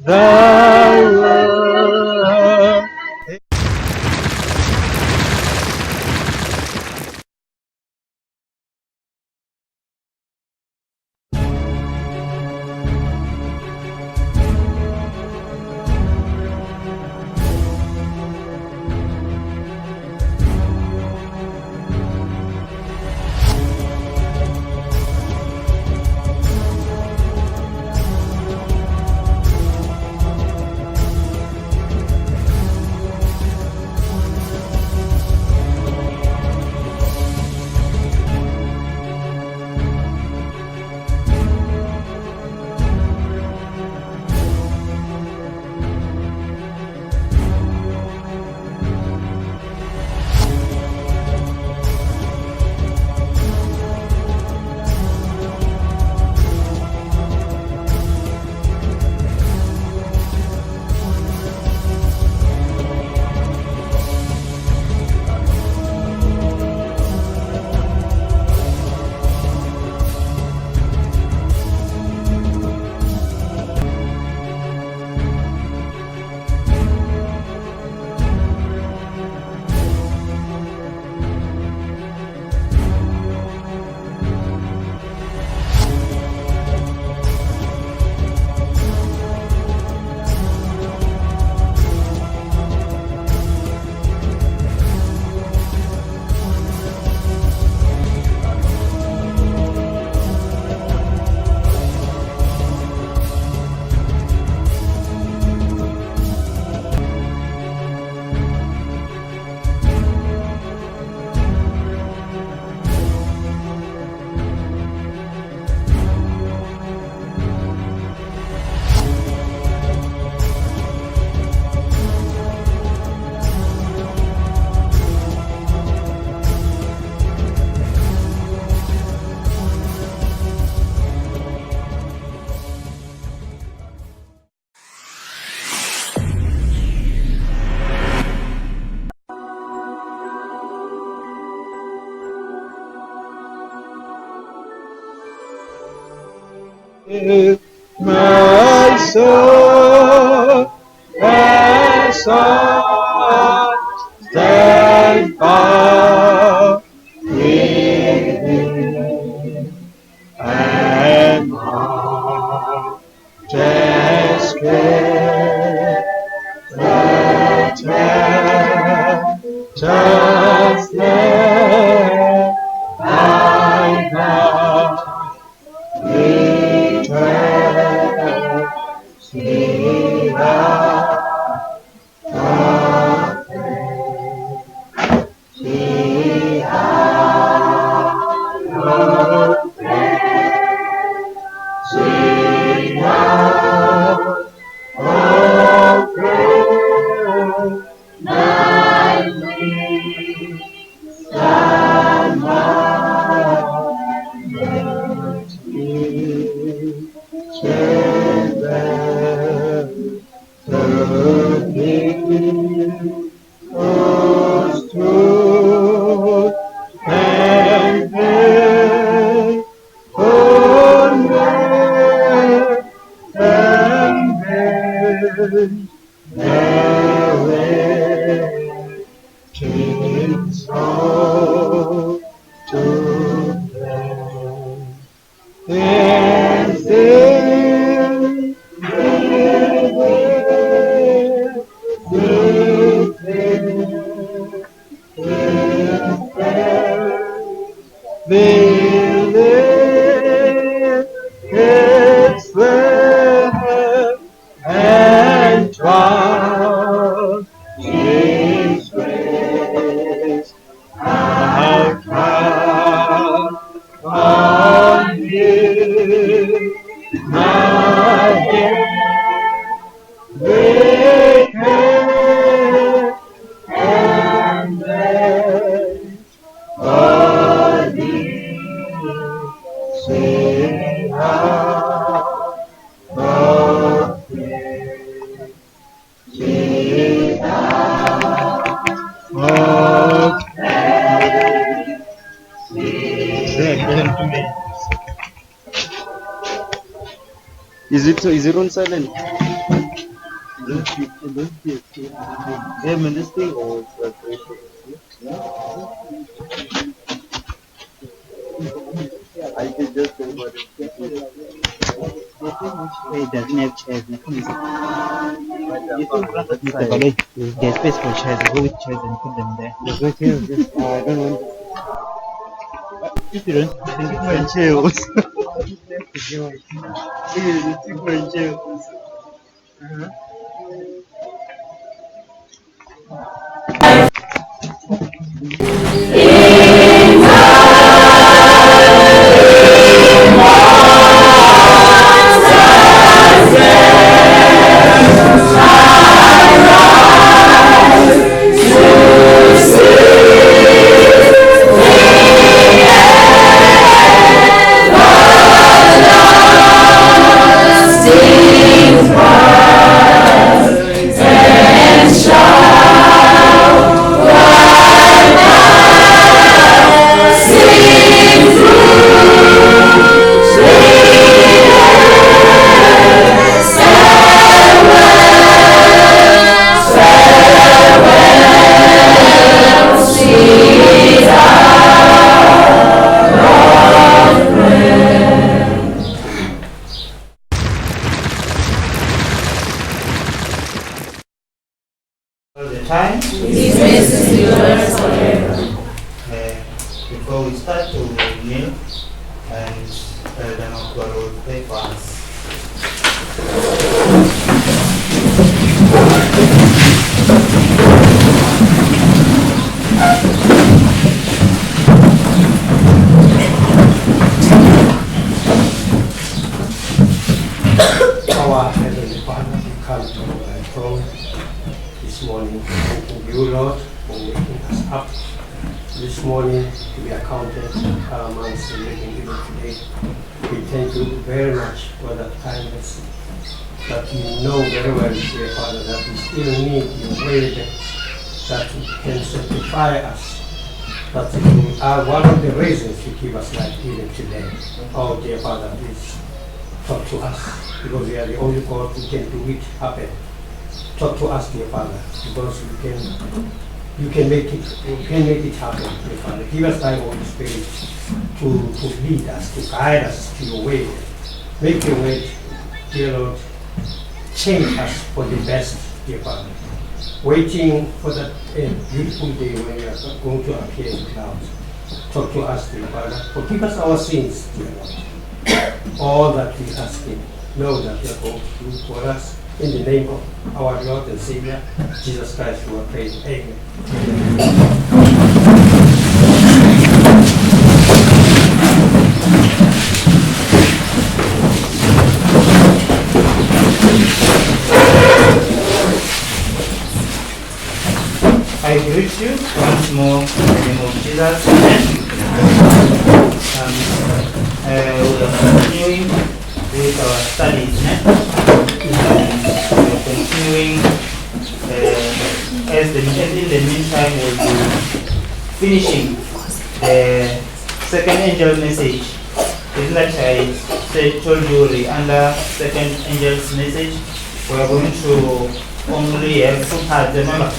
the world. My soul and soul stand by me, and my just care the temptations there I have return see how see how see how oh pray thy me and mercy send them to thee whose truth and faith goodness and grace narrating soul to them. And sing, believe it's there and trust His grace. I count on You, my every care and day. For Thee, sing out of praise, sing out of praise. Listen to me. Is it on silent? Their ministry or celebration? I can just say what it doesn't have chairs. You think there's space for chairs, go with chairs and put them there. there's no chairs. I don't want If you don't think different chairs. Different chairs. All the time. His mercy endures forever. Before we start to kneel, and Elder Makwa will pray for us. Our Heavenly Father, we come to thy throne this morning, thanking you, Lord, for waking us up this morning to be accounted amongst the living even today. We thank you very much for that kindness, that you know very well, dear Father, that we still need your word that can sanctify us, that you are one of the reasons you give us life even today. Oh, dear Father, please talk to us, because we are the only God who can do it happen. Talk to us, dear Father, because you can make it happen, dear Father. Give us thy Holy Spirit to lead us, to guide us to your way. Make your way, dear Lord, change us for the best, dear Father. Waiting for that beautiful day when you are going to appear in clouds. Talk to us, dear Father. Forgive us our sins, dear Lord. All that we ask in, know that you are going to do for us. In the name of our Lord and Savior, Jesus Christ, we are praying. Amen. I greet you once more in the name of Jesus. Amen. We are continuing with our studies. We are continuing, in the meantime, we'll be finishing the second angel message. Isn't that I told you under second angel's message, we are going to only have two parts, remember?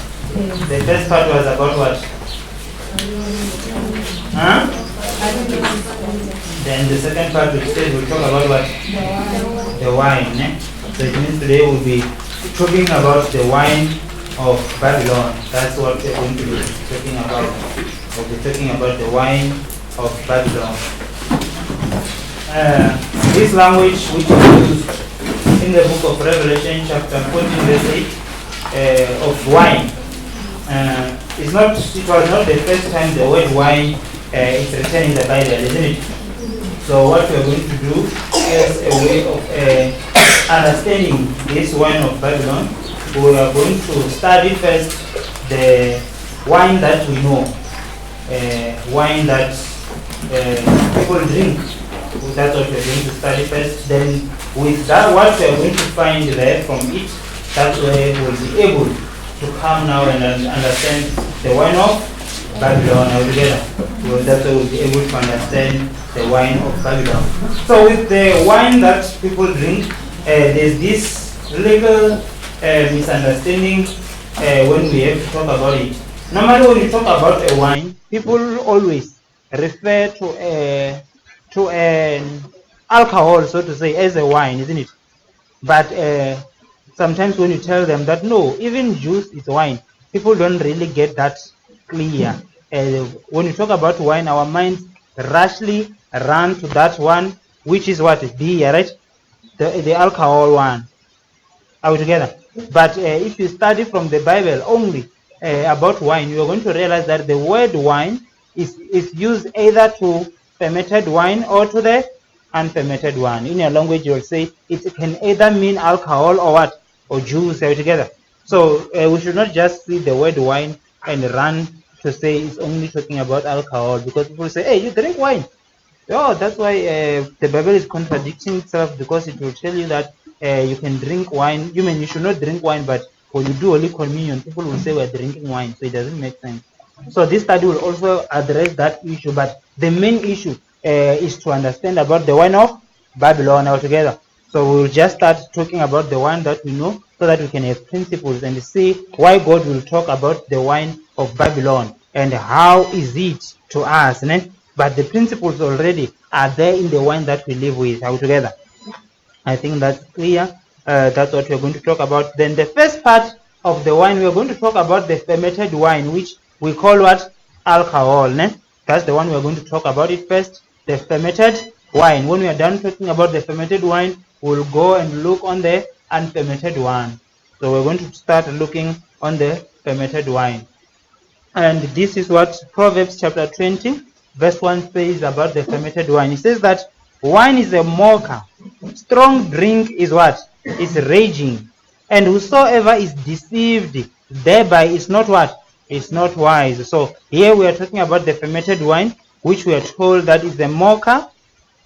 The first part was about what? Then the second part which says we'll talk about what? The wine. So it means today we'll be talking about the wine of Babylon. That's what we're going to be talking about. We'll be talking about the wine of Babylon. This language which is used in the book of Revelation chapter 14 verse 8 of wine. It was not the first time the word wine is written in the Bible, isn't it? So what we are going to do is a way of understanding this wine of Babylon. We are going to study first the wine that we know, wine that people drink. That's what we are going to study first. Then with that, what we are going to find there from it, that way we'll be able to come now and understand the wine of Babylon altogether. So that way we'll be able to understand the wine of Babylon. So with the wine that people drink, there's this little misunderstanding when we have to talk about it. Normally, when you talk about a wine, people always refer to an alcohol, so to say, as a wine, isn't it? But sometimes when you tell them that no, even juice is wine, people don't really get that clear. When you talk about wine, our minds rashly run to that one, which is what? Beer, right? The alcohol one. Are we together? But if you study from the Bible only about wine, you are going to realize that the word wine is used either to fermented wine or to the unfermented one. In your language, you will say it can either mean alcohol or what? Or juice. Are we together? So we should not just see the word wine and run to say it's only talking about alcohol, because people say, hey, you drink wine. Oh, that's why the Bible is contradicting itself, because it will tell you that you can drink wine. You should not drink wine, but when you do Holy Communion, people will say we're drinking wine, so it doesn't make sense. So this study will also address that issue, but the main issue is to understand about the wine of Babylon altogether. So we'll just start talking about the wine that we know, so that we can have principles and see why God will talk about the wine of Babylon and how is it to us. But the principles already are there in the wine that we live with. Are we together? I think that's clear. That's what we're going to talk about. Then the first part of the wine, we're going to talk about the fermented wine, which we call what? Alcohol. That's the one we're going to talk about it first, the fermented wine. When we are done talking about the fermented wine, we'll go and look on the unfermented one. So we're going to start looking on the fermented wine. And this is what Proverbs chapter 20, verse 1 says about the fermented wine. It says that wine is a mocker. Strong drink is what? Is raging. And whosoever is deceived thereby is not what? Is not wise. So here we are talking about the fermented wine, which we are told that is a mocker.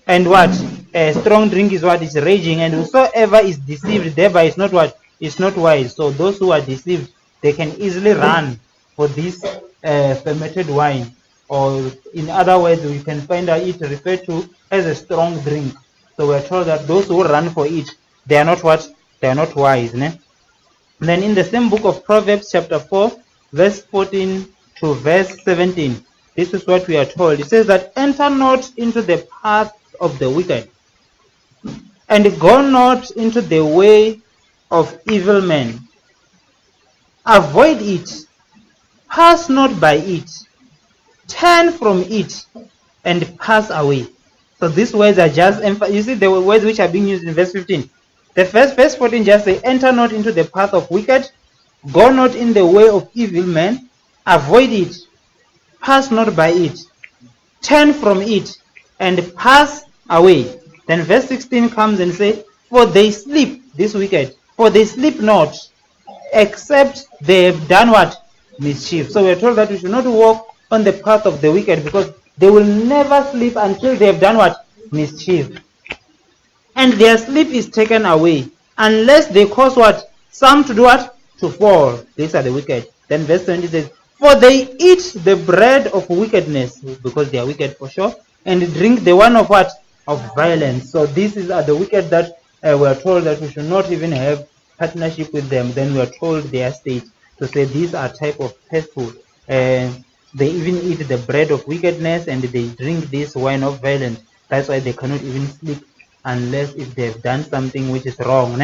And what? A strong drink is what? Is raging. And whosoever is deceived thereby is not what? Is not wise. So those who are deceived, they can easily run for this fermented wine. Or in other words, we can find it referred to as a strong drink. So we are told that those who run for it, they are not what? They are not wise. Then in the same book of Proverbs chapter 4, verse 14 to verse 17, this is what we are told. It says that enter not into the path of the wicked, and go not into the way of evil men. Avoid it, pass not by it, turn from it, and pass away. So these words are just, you see the words which are being used in verse 15. The first verse 14 just say, enter not into the path of wicked, go not in the way of evil men, avoid it, pass not by it, turn from it, and pass away. Then verse 16 comes and says, for they sleep, this wicked, for they sleep not, except they have done what? Mischief. So we are told that we should not walk on the path of the wicked, because they will never sleep until they have done what? Mischief. And their sleep is taken away, unless they cause what? Some to do what? To fall. These are the wicked. Then verse 20 says, for they eat the bread of wickedness, because they are wicked for sure, and drink the wine of what? Of violence. So these are the wicked that we are told that we should not even have partnership with them. Then we are told their state to say these are type of people. They even eat the bread of wickedness and they drink this wine of violence. That's why they cannot even sleep unless if they have done something which is wrong.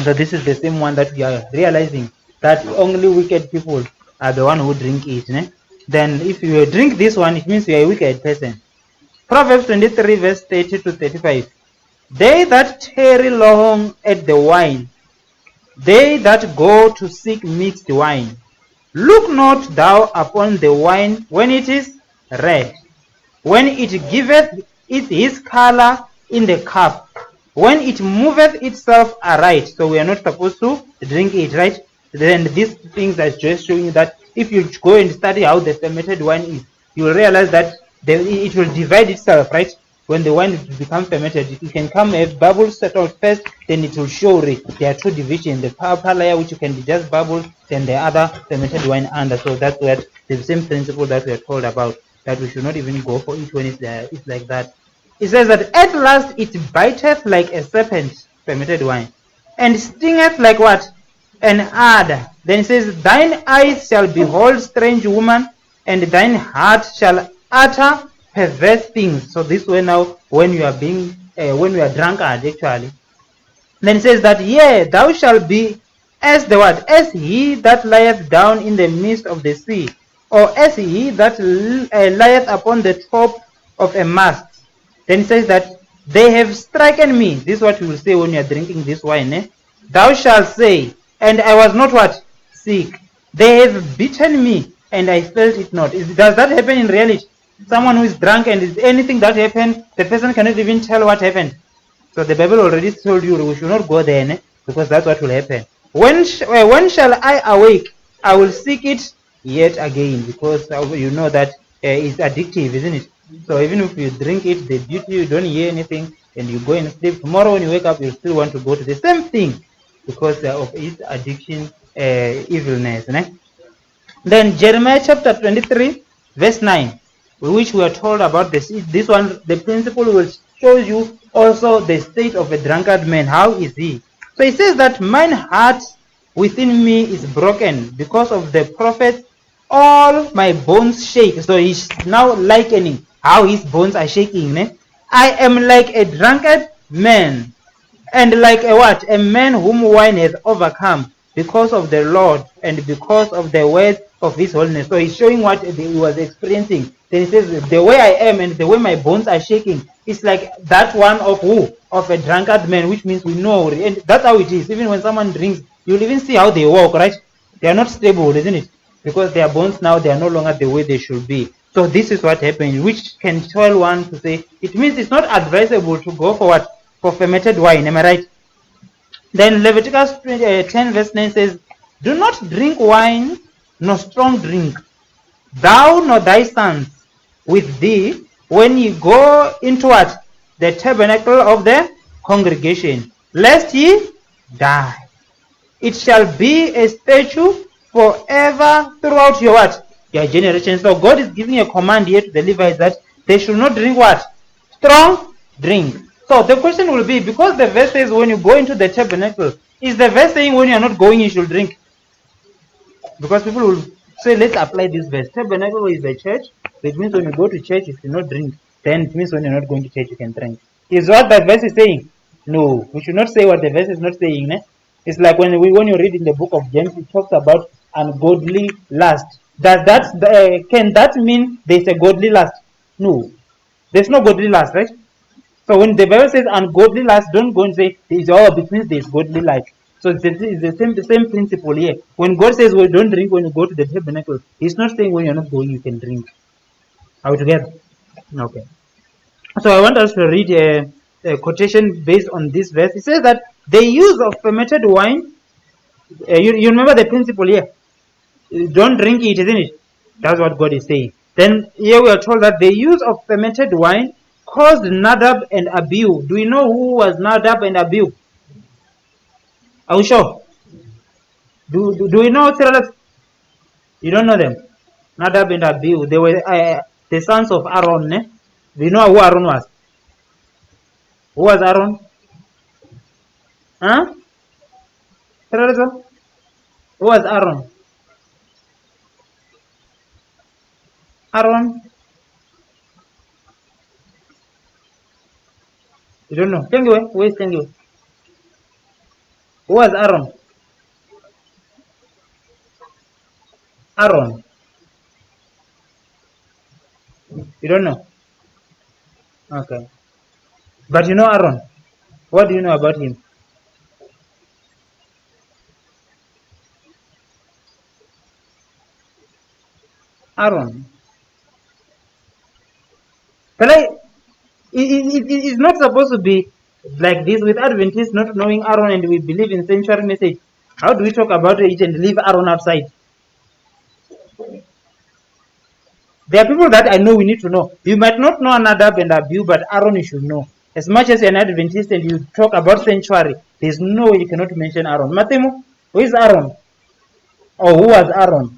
So this is the same one that we are realizing, that only wicked people are the one who drink it. Then if you drink this one, it means you are a wicked person. Proverbs 23 verse 30 to 35. They that tarry long at the wine, they that go to seek mixed wine, look not thou upon the wine when it is red, when it giveth it his color in the cup, when it moveth itself aright. So we are not supposed to drink it, right? Then these things are just showing you that if you go and study how the fermented wine is, you will realize that it will divide itself, right? When the wine becomes fermented, it can come as bubbles settled first, then it will show there are two divisions, the upper layer which can be just bubbles, then the other fermented wine under. So that's what the same principle that we are told about, that we should not even go for it when it's like that. It says that at last it biteth like a serpent, fermented wine, and stingeth like what? An adder. Then it says, thine eyes shall behold strange woman, and thine heart shall utter perverse things. So this way now, when you are when you are drunkard, actually. Then it says that, yea, thou shalt be as the what? As he that lieth down in the midst of the sea, or as he that lieth upon the top of a mast. Then it says that they have striken me. This is what you will say when you are drinking this wine. Thou shalt say, and I was not what? Sick. They have beaten me, and I felt it not. Does that happen in reality? Someone who is drunk and is anything that happened, the person cannot even tell what happened. So the Bible already told you we should not go there, because that's what will happen. When shall I awake? I will seek it yet again, because you know that it's addictive, isn't it? So even if you drink it, they beat you, you don't hear anything, and you go and sleep. Tomorrow when you wake up, you still want to go to the same thing because of its addiction, evilness. Then Jeremiah chapter 23, verse 9, which we are told about this one, the principle will show you also the state of a drunkard man. How is he? So he says that mine heart within me is broken because of the prophets. All my bones shake. So he's now likening how his bones are shaking. I am like a drunkard man, and like a what? A man whom wine has overcome because of the Lord and because of the word of his holiness. So he's showing what he was experiencing. Then he says, the way I am and the way my bones are shaking, it's like that one of who? Of a drunkard man, which means we know. And that's how it is. Even when someone drinks, you'll even see how they walk, right? They are not stable, isn't it? Because their bones now, they are no longer the way they should be. So this is what happened, which can tell one to say, it means it's not advisable to go for what? For fermented wine, am I right? Then Leviticus 10 verse 9 says, do not drink wine nor strong drink, thou nor thy sons with thee, when ye go into what? The tabernacle of the congregation, lest ye die. It shall be a statute forever throughout your what? Your generations. So God is giving a command here to the Levites that they should not drink what? Strong drink. So the question will be, because the verse says when you go into the tabernacle, is the verse saying when you are not going you should drink? Because people will say, let's apply this verse. Tabernacle is the church. It means when you go to church, you should not drink. Then it means when you're not going to church, you can drink. Is what the verse is saying? No, we should not say what the verse is not saying. It's like when you read in the book of James, it talks about ungodly lust. Can that mean there's a godly lust? No, there's no godly lust, right? So when the Bible says ungodly lust, don't go and say it's all between there's godly life. So it's the same principle here. When God says, well, don't drink when you go to the tabernacle, He's not saying when you're not going you can drink. Are we together? Okay. So I want us to read a quotation based on this verse. It says that the use of fermented wine, you remember the principle here. Don't drink it, isn't it? That's what God is saying. Then here we are told that the use of fermented wine caused Nadab and Abihu. Do we know who was Nadab and Abihu? Are we sure? Do we know Tyrellus? You don't know them? Nadab and Abihu. They were the sons of Aaron. Do you know who Aaron was? Who was Aaron? Huh? Tyrellus? Who was Aaron? Aaron? You don't know? Tengiwe? Where is Tengiwe? Who was Aaron? Aaron. You don't know? Okay. But you know Aaron. What do you know about him? Aaron. It's not supposed to be like this with Adventists not knowing Aaron and we believe in sanctuary message. How do we talk about it and leave Aaron outside? There are people that I know we need to know. You might not know Nadab and Abihu, but Aaron you should know. As much as you're an Adventist and you talk about sanctuary, there's no way you cannot mention Aaron. Matemo, who is Aaron? Or who was Aaron?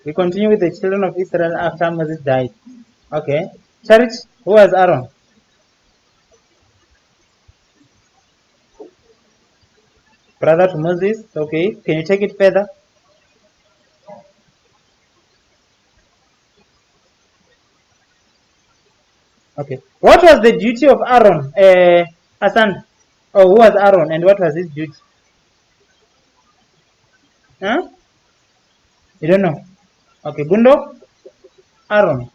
We continue with the children of Israel after Moses died. Okay. Church, who was Aaron? Brother to Moses. Okay. Can you take it further? Okay. What was the duty of Aaron? Hassan. Oh, who was Aaron and what was his duty? Huh? You don't know? Okay. Gundo? Aaron.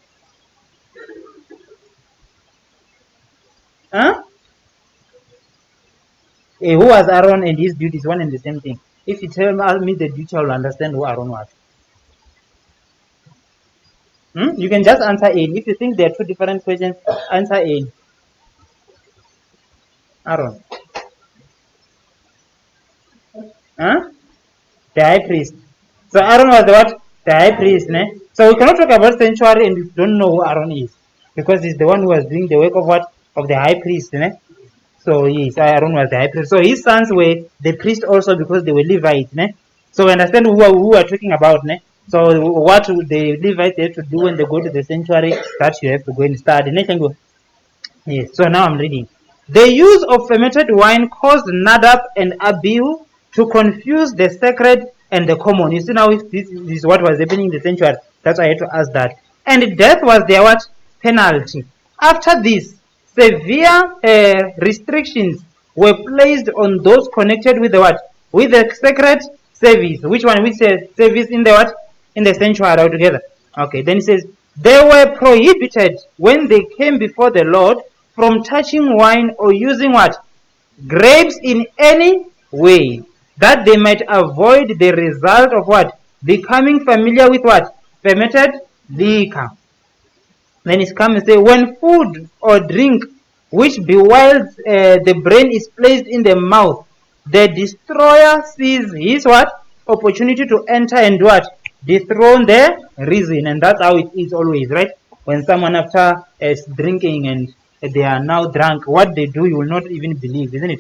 Huh? Who was Aaron and his duty is one and the same thing. If you tell me the duty, I will understand who Aaron was. You can just answer A. If you think there are two different questions, answer A. Aaron. Huh? The high priest. So Aaron was the what? The high priest. Ne? So we cannot talk about sanctuary and we don't know who Aaron is. Because he's the one who was doing the work of what? Of the high priest. Ne? So yes, Aaron was the high priest. So his sons were the priest also because they were Levites. Ne? So we understand who we are talking about. Ne? So what the Levites have to do when they go to the sanctuary, that you have to go and study. Yes, so now I'm reading. The use of fermented wine caused Nadab and Abihu to confuse the sacred and the common. You see now if this is what was happening in the sanctuary. That's why I had to ask that. And death was their what? Penalty. After this, severe restrictions were placed on those connected with the what? With the sacred service. Which one? Which service in the what? In the sanctuary altogether. Okay, then it says, they were prohibited when they came before the Lord from touching wine or using what? Grapes in any way, that they might avoid the result of what? Becoming familiar with what? Fermented liquor. Then it comes and say, when food or drink which bewilds the brain is placed in the mouth, the destroyer sees his what? Opportunity to enter and what? Dethrone the reason. And that's how it is always, right? When someone after is drinking and they are now drunk, what they do you will not even believe, isn't it?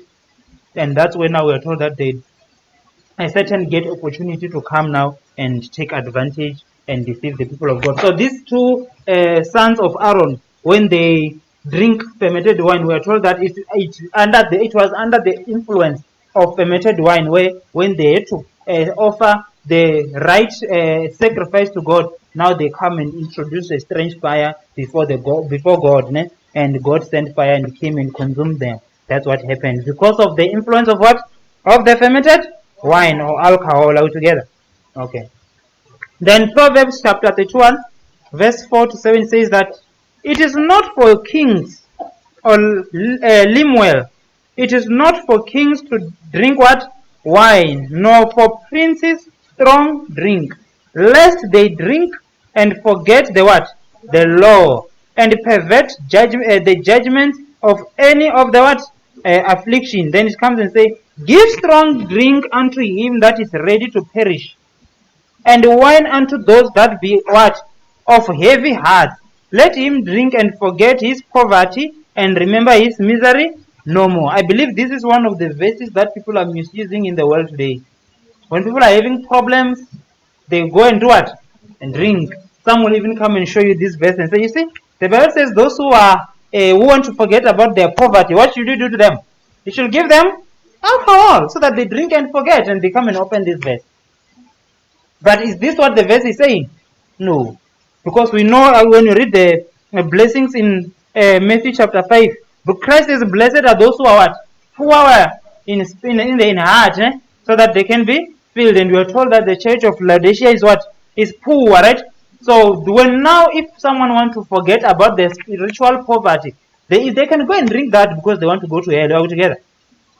And that's when now we are told that they Satan get opportunity to come now and take advantage and deceive the people of God. So these two sons of Aaron, when they drink fermented wine, we are told that it was under the influence of fermented wine, where when they had to offer the right sacrifice to God, now they come and introduce a strange fire before God, né? And God sent fire and came and consumed them. That's what happened because of the influence of what? Of the fermented wine or alcohol altogether. Okay. Then Proverbs chapter 31, verse 4 to 7 says that it is not for kings or Lemuel, it is not for kings to drink what? Wine, nor for princes strong drink, lest they drink and forget the what? The law, and pervert the judgment of any of the what? Affliction. Then it comes and says, give strong drink unto him that is ready to perish, and wine unto those that be what? Of heavy heart. Let him drink and forget his poverty and remember his misery no more. I believe this is one of the verses that people are misusing in the world today. When people are having problems, they go and do what? And drink. Some will even come and show you this verse and say, you see, the Bible says those who want to forget about their poverty, what should you do to them? You should give them alcohol so that they drink and forget, and they come and open this verse. But is this what the verse is saying? No. Because we know when you read the blessings in Matthew chapter 5, but Christ says, blessed are those who are what? Poor in heart, so that they can be filled. And we are told that the church of Laodicea is what? Is poor, right? So when now if someone wants to forget about their spiritual poverty, they can go and drink that because they want to go to hell altogether.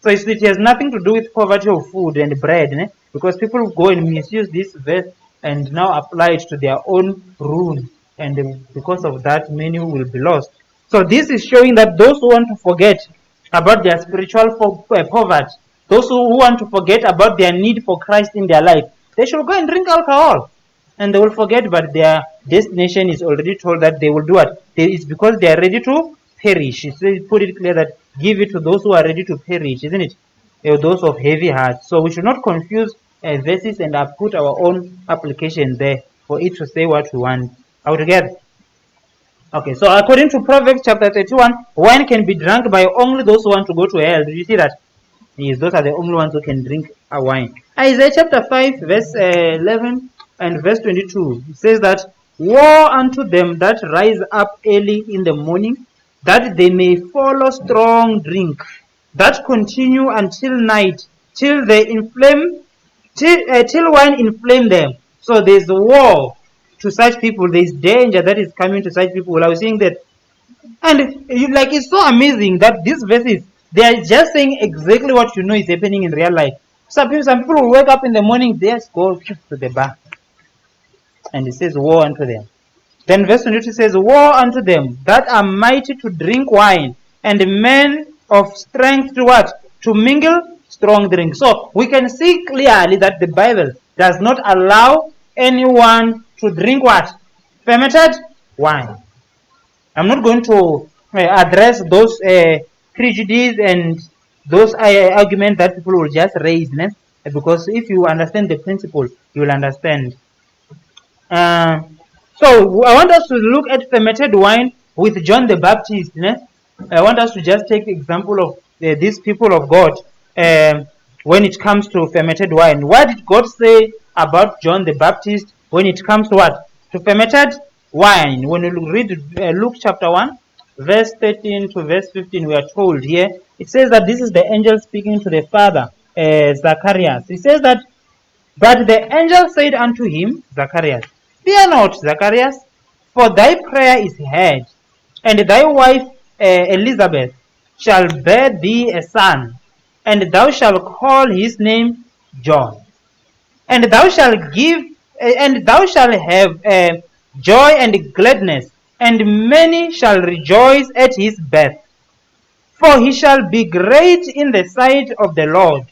So it has nothing to do with poverty of food and bread, because people go and misuse this verse and now apply it to their own ruin, and because of that many will be lost. So this is showing that those who want to forget about their spiritual poverty, those who want to forget about their need for Christ in their life, they should go and drink alcohol, and they will forget, but their destination is already told that they will do what? It's because they are ready to perish. It put it clear that give it to those who are ready to perish, isn't it? Those of heavy heart. So we should not confuse verses and put our own application there. for it to say what we want. Are we together? Okay, so according to Proverbs chapter 31, wine can be drunk by only those who want to go to hell. Did you see that? Yes, those are the only ones who can drink a wine. Isaiah chapter 5, verse 11 and verse 22 says that, woe unto them that rise up early in the morning, that they may follow strong drink, that continue until night, till they inflame, till wine inflame them. So there's woe to such people. There's danger that is coming to such people. I was saying that, and it's so amazing that these verses, they are just saying exactly what you know is happening in real life. Some people will wake up in the morning, they just go to the bar, and it says woe unto them. Then verse 22 says, woe unto them that are mighty to drink wine, and men of strength to what? To mingle strong drink. So we can see clearly that the Bible does not allow anyone to drink what? Fermented wine. I'm not going to address those prejudices and those arguments that people will just raise, because if you understand the principle, you will understand. So I want us to look at fermented wine with John the Baptist. I want us to just take the example of these people of God when it comes to fermented wine. What did God say about John the Baptist when it comes to what? To fermented wine. When you read Luke chapter 1, verse 13 to verse 15, we are told here, it says that this is the angel speaking to the father, Zacharias. He says that, but the angel said unto him, Zacharias, fear not, Zacharias, for thy prayer is heard, and thy wife Elizabeth shall bear thee a son, and thou shalt call his name John. And thou shalt have joy and gladness, and many shall rejoice at his birth. For he shall be great in the sight of the Lord,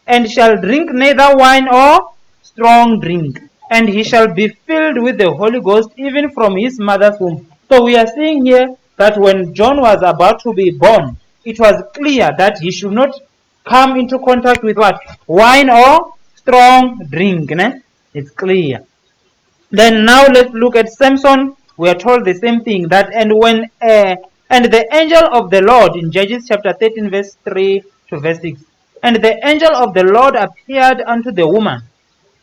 and shall drink neither wine or strong drink, and he shall be filled with the Holy Ghost even from his mother's womb. So we are seeing here that when John was about to be born, it was clear that he should not come into contact with what? Wine or strong drink. It's clear. Then now let's look at Samson. We are told the same thing, that and the angel of the Lord in Judges chapter 13 verse 3 to verse 6. And the angel of the Lord appeared unto the woman,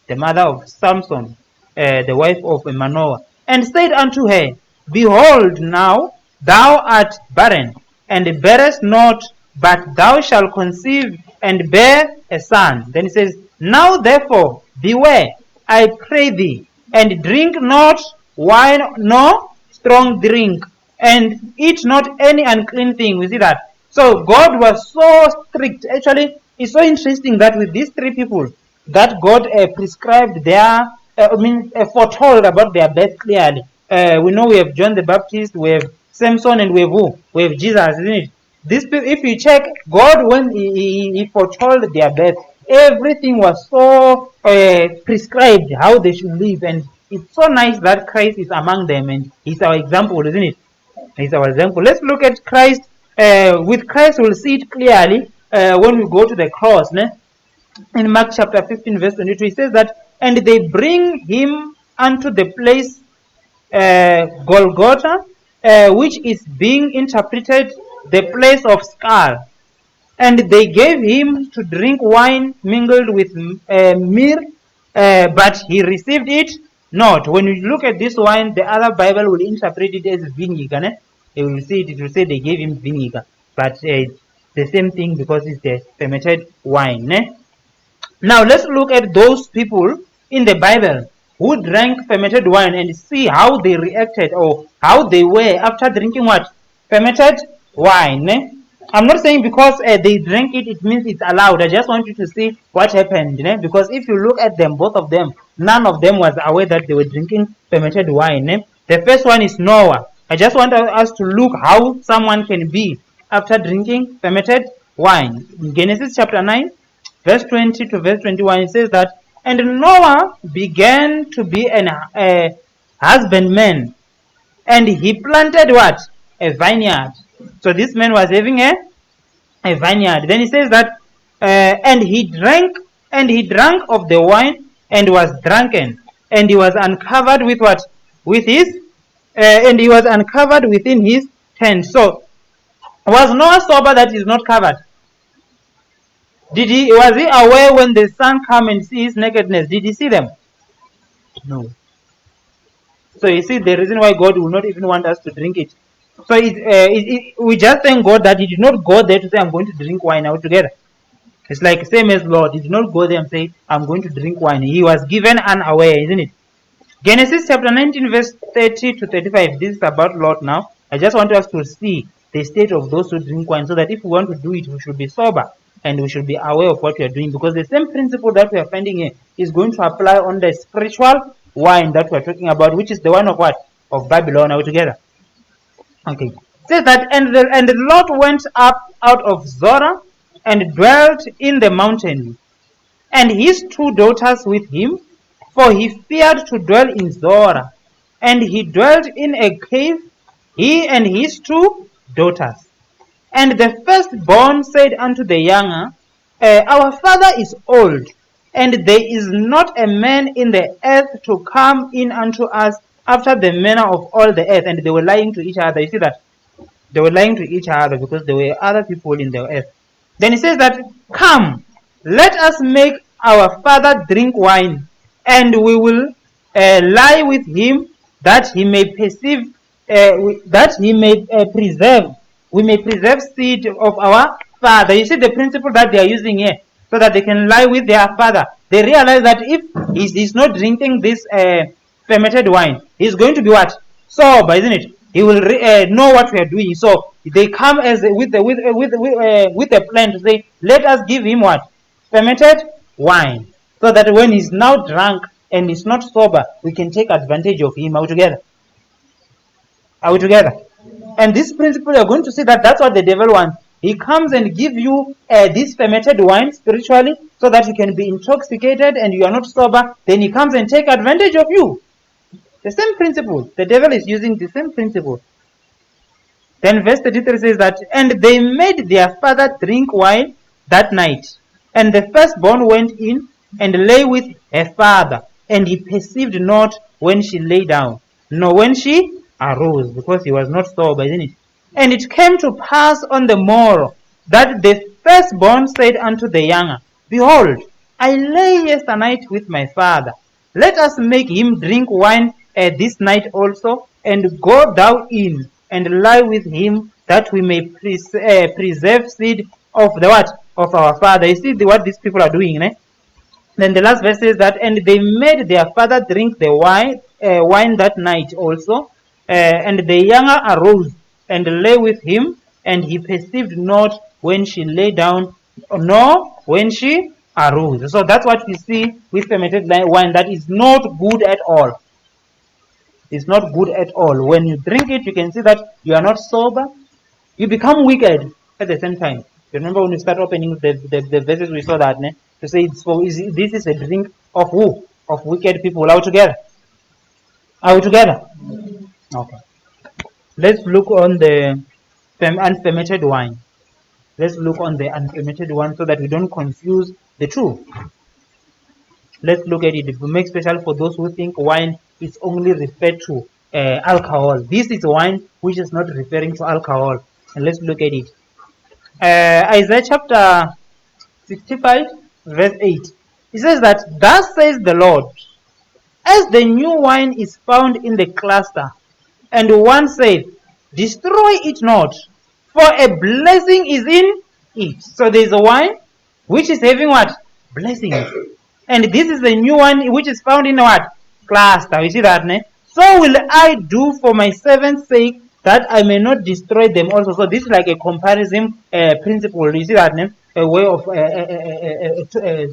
the mother of Samson, the wife of Manoah, and said unto her, behold, now thou art barren, and bearest not, but thou shalt conceive and bear a son. Then he says, now therefore beware, I pray thee, and drink not wine nor strong drink, and eat not any unclean thing. We see that. So God was so strict. Actually, it's so interesting that with these three people, that God prescribed their, foretold about their birth clearly. We know we have John the Baptist, we have Samson, and we have who? We have Jesus, isn't it? This, if you check, God, when he foretold their birth, everything was so prescribed how they should live, and it's so nice that Christ is among them, and he's our example, isn't it? He's our example. Let's look at Christ. With Christ, we'll see it clearly when we go to the cross. In Mark chapter 15, verse 22, it says that, and they bring him unto the place Golgotha, which is being interpreted the place of skull. And they gave him to drink wine mingled with myrrh, but he received it not. When you look at this wine, the other Bible will interpret it as vinegar. You will see it will say they gave him vinegar, but it's the same thing because it's the fermented wine. Now let's look at those people in the Bible who drank fermented wine and see how they reacted or how they were after drinking what? Fermented wine. I'm not saying because they drank it, it means it's allowed. I just want you to see what happened. Because if you look at them, both of them, none of them was aware that they were drinking fermented wine. The first one is Noah. I just want us to look how someone can be after drinking fermented wine. In Genesis chapter 9, verse 20 to verse 21, it says that, and Noah began to be a husbandman, and he planted what? A vineyard. So this man was having a vineyard. Then he says that, and he drank of the wine and was drunken, and he was uncovered with what? With his, and he was uncovered within his tent. So, was Noah sober that he is not covered? Was he aware when the sun come and see his nakedness? Did he see them? No. So you see the reason why God will not even want us to drink it. So we just thank God that he did not go there to say, I'm going to drink wine altogether. It's like same as Lord. He did not go there and say, I'm going to drink wine. He was given unaware, isn't it? Genesis chapter 19 verse 30 to 35. This is about Lot now. I just want us to see the state of those who drink wine, so that if we want to do it, we should be sober and we should be aware of what we are doing, because the same principle that we are finding here is going to apply on the spiritual wine that we are talking about, which is the one of what? Of Babylon altogether. Okay. It says that, and Lot went up out of Zorah and dwelt in the mountain, and his 2 daughters with him, for he feared to dwell in Zorah. And he dwelt in a cave, he and his 2 daughters. And the firstborn said unto the younger, Our father is old, and there is not a man in the earth to come in unto us after the manner of all the earth. And they were lying to each other. You see that? They were lying to each other because there were other people in the earth. Then he says that, Come, let us make our father drink wine, and we will lie with him, that he may perceive, that he may preserve. We may preserve seed of our father. You see the principle that they are using here, so that they can lie with their father. They realize that if he's not drinking this fermented wine, he's going to be what? Sober, isn't it? He will know what we are doing. So they come as with a plan to say, let us give him what? Fermented wine, so that when he's now drunk and he's not sober, we can take advantage of him altogether. Are we together? And this principle, you're going to see that that's what the devil wants. He comes and gives you this fermented wine spiritually, so that you can be intoxicated and you are not sober. Then he comes and take advantage of you. The same principle. The devil is using the same principle. Then verse 33 says that, And they made their father drink wine that night. And the firstborn went in and lay with her father. And he perceived not when she lay down, nor when she arose, because he was not sober, isn't it? And it came to pass on the morrow that the firstborn said unto the younger, Behold, I lay yesternight with my father. Let us make him drink wine this night also, and go thou in and lie with him, that we may preserve seed of the what? Of our father. You see what these people are doing, eh? Then the last verse says that, and they made their father drink the wine that night also, and the younger arose and lay with him, and he perceived not when she lay down, nor when she arose. So that's what we see with fermented wine. That is not good at all. It's not good at all. When you drink it, you can see that you are not sober. You become wicked at the same time. You remember when we start opening the verses, we saw that, ne? To say this is a drink of who? Of wicked people altogether. Are we together? Okay. Let's look on the unfermented wine. Let's look on the unfermented one, so that we don't confuse the two. Let's look at it. We make special for those who think wine is only referred to alcohol. This is wine which is not referring to alcohol. And let's look at it. Isaiah chapter 65 verse 8. It says that, Thus says the Lord, as the new wine is found in the cluster, and one said, Destroy it not, for a blessing is in it. So there is a wine which is having what? Blessings. And this is the new one which is found in what? Cluster. You see that, ne? So will I do for my servants' sake, that I may not destroy them also. So this is like a comparison principle. You see that, ne? A way of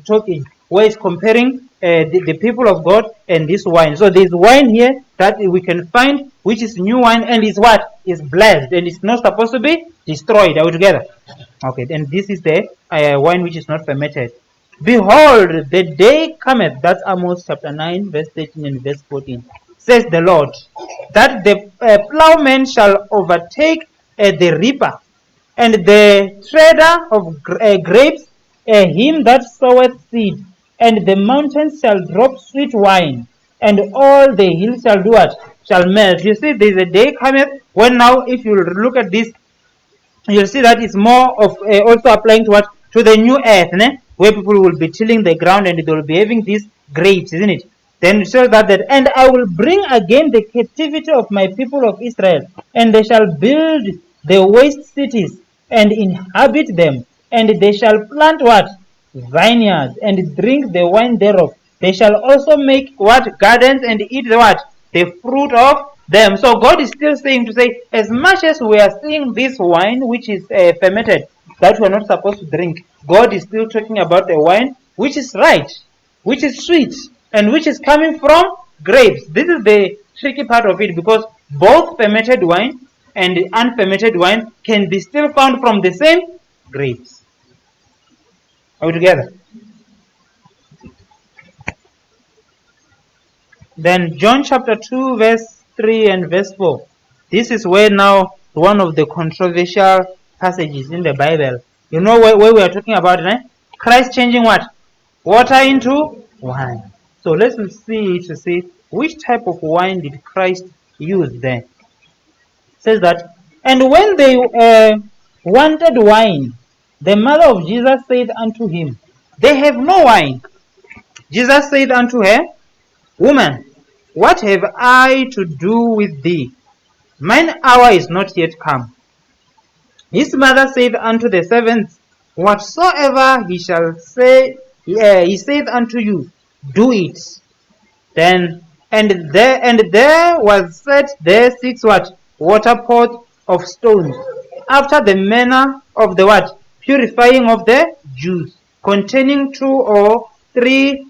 talking, where it's comparing the people of God and this wine. So there's wine here that we can find, which is new wine, and is what? Is blessed, and it's not supposed to be destroyed altogether. Okay, and this is the wine which is not fermented. Behold, the day cometh, that's Amos chapter 9, verse 13 and verse 14, says the Lord, that the plowman shall overtake the reaper, and the treader of grapes, him that soweth seed, and the mountains shall drop sweet wine, and all the hills shall do what? Shall melt. You see, there is a day cometh when now, if you look at this, you'll see that it's more of also applying to what? To the new earth, where people will be tilling the ground and they will be having these grapes, isn't it? Then it shows that, and I will bring again the captivity of my people of Israel, and they shall build the waste cities and inhabit them, and they shall plant what? Vineyards and drink the wine thereof. They shall also make what? Gardens and eat the what? The fruit of them. So God is still saying to say, as much as we are seeing this wine which is fermented, that we are not supposed to drink, God is still talking about the wine which is right, which is sweet, and which is coming from grapes. This is the tricky part of it, because both fermented wine and unfermented wine can be still found from the same grapes. Are we together? Then John chapter 2 verse 3 and verse 4. This is where now one of the controversial passages in the Bible. You know where we are talking about it, Christ changing what? Water into wine. So let's see to see which type of wine did Christ use there. It says that, and when they wanted wine, the mother of Jesus said unto him, they have no wine. Jesus said unto her, woman, what have I to do with thee? Mine hour is not yet come. His mother said unto the servants, whatsoever he shall say, he saith unto you, do it. Then and there was set there 6 what? Water pots of stones, after the manner of the what? Purifying of the Jews, containing 2 or 3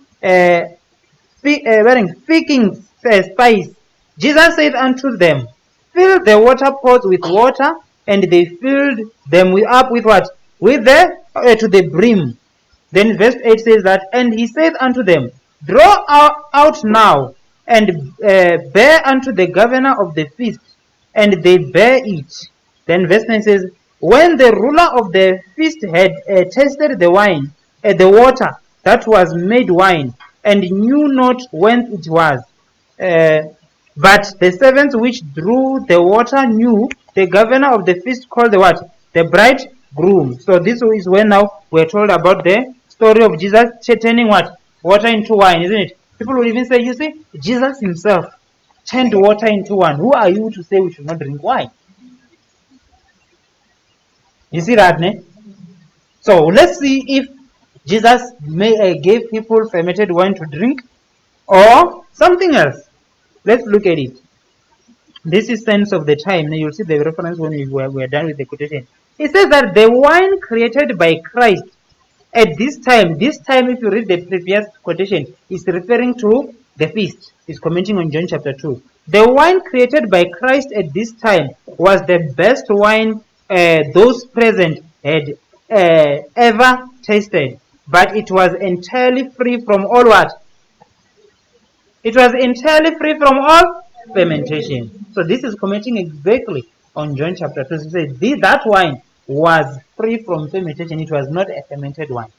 speaking spice. Jesus said unto them, fill the water pots with water, and they filled them up with what? With the to the brim. Then verse 8 says that, and he said unto them, draw out now, and bear unto the governor of the feast. And they bear it. Then verse 9 says, when the ruler of the feast had tasted the wine, the water that was made wine, and knew not whence it was, but the servants which drew the water knew, the governor of the feast called the what? The bridegroom. So this is when now we're told about the story of Jesus turning what? Water into wine, isn't it? People will even say, you see, Jesus himself turned water into wine. Who are you to say we should not drink wine? You see that, ne? So let's see if Jesus gave people fermented wine to drink or something else. Let's look at it. This is Sense of the Time. Now you'll see the reference when we are done with the quotation. It says that the wine created by Christ at this time if you read the previous quotation, is referring to the feast. It's commenting on John chapter 2. The wine created by Christ at this time was the best wine those present had ever tasted, but it was entirely free from all what? It was entirely free from all fermentation. So this is commenting exactly on John chapter 2. It says that wine was free from fermentation. It was not a fermented wine.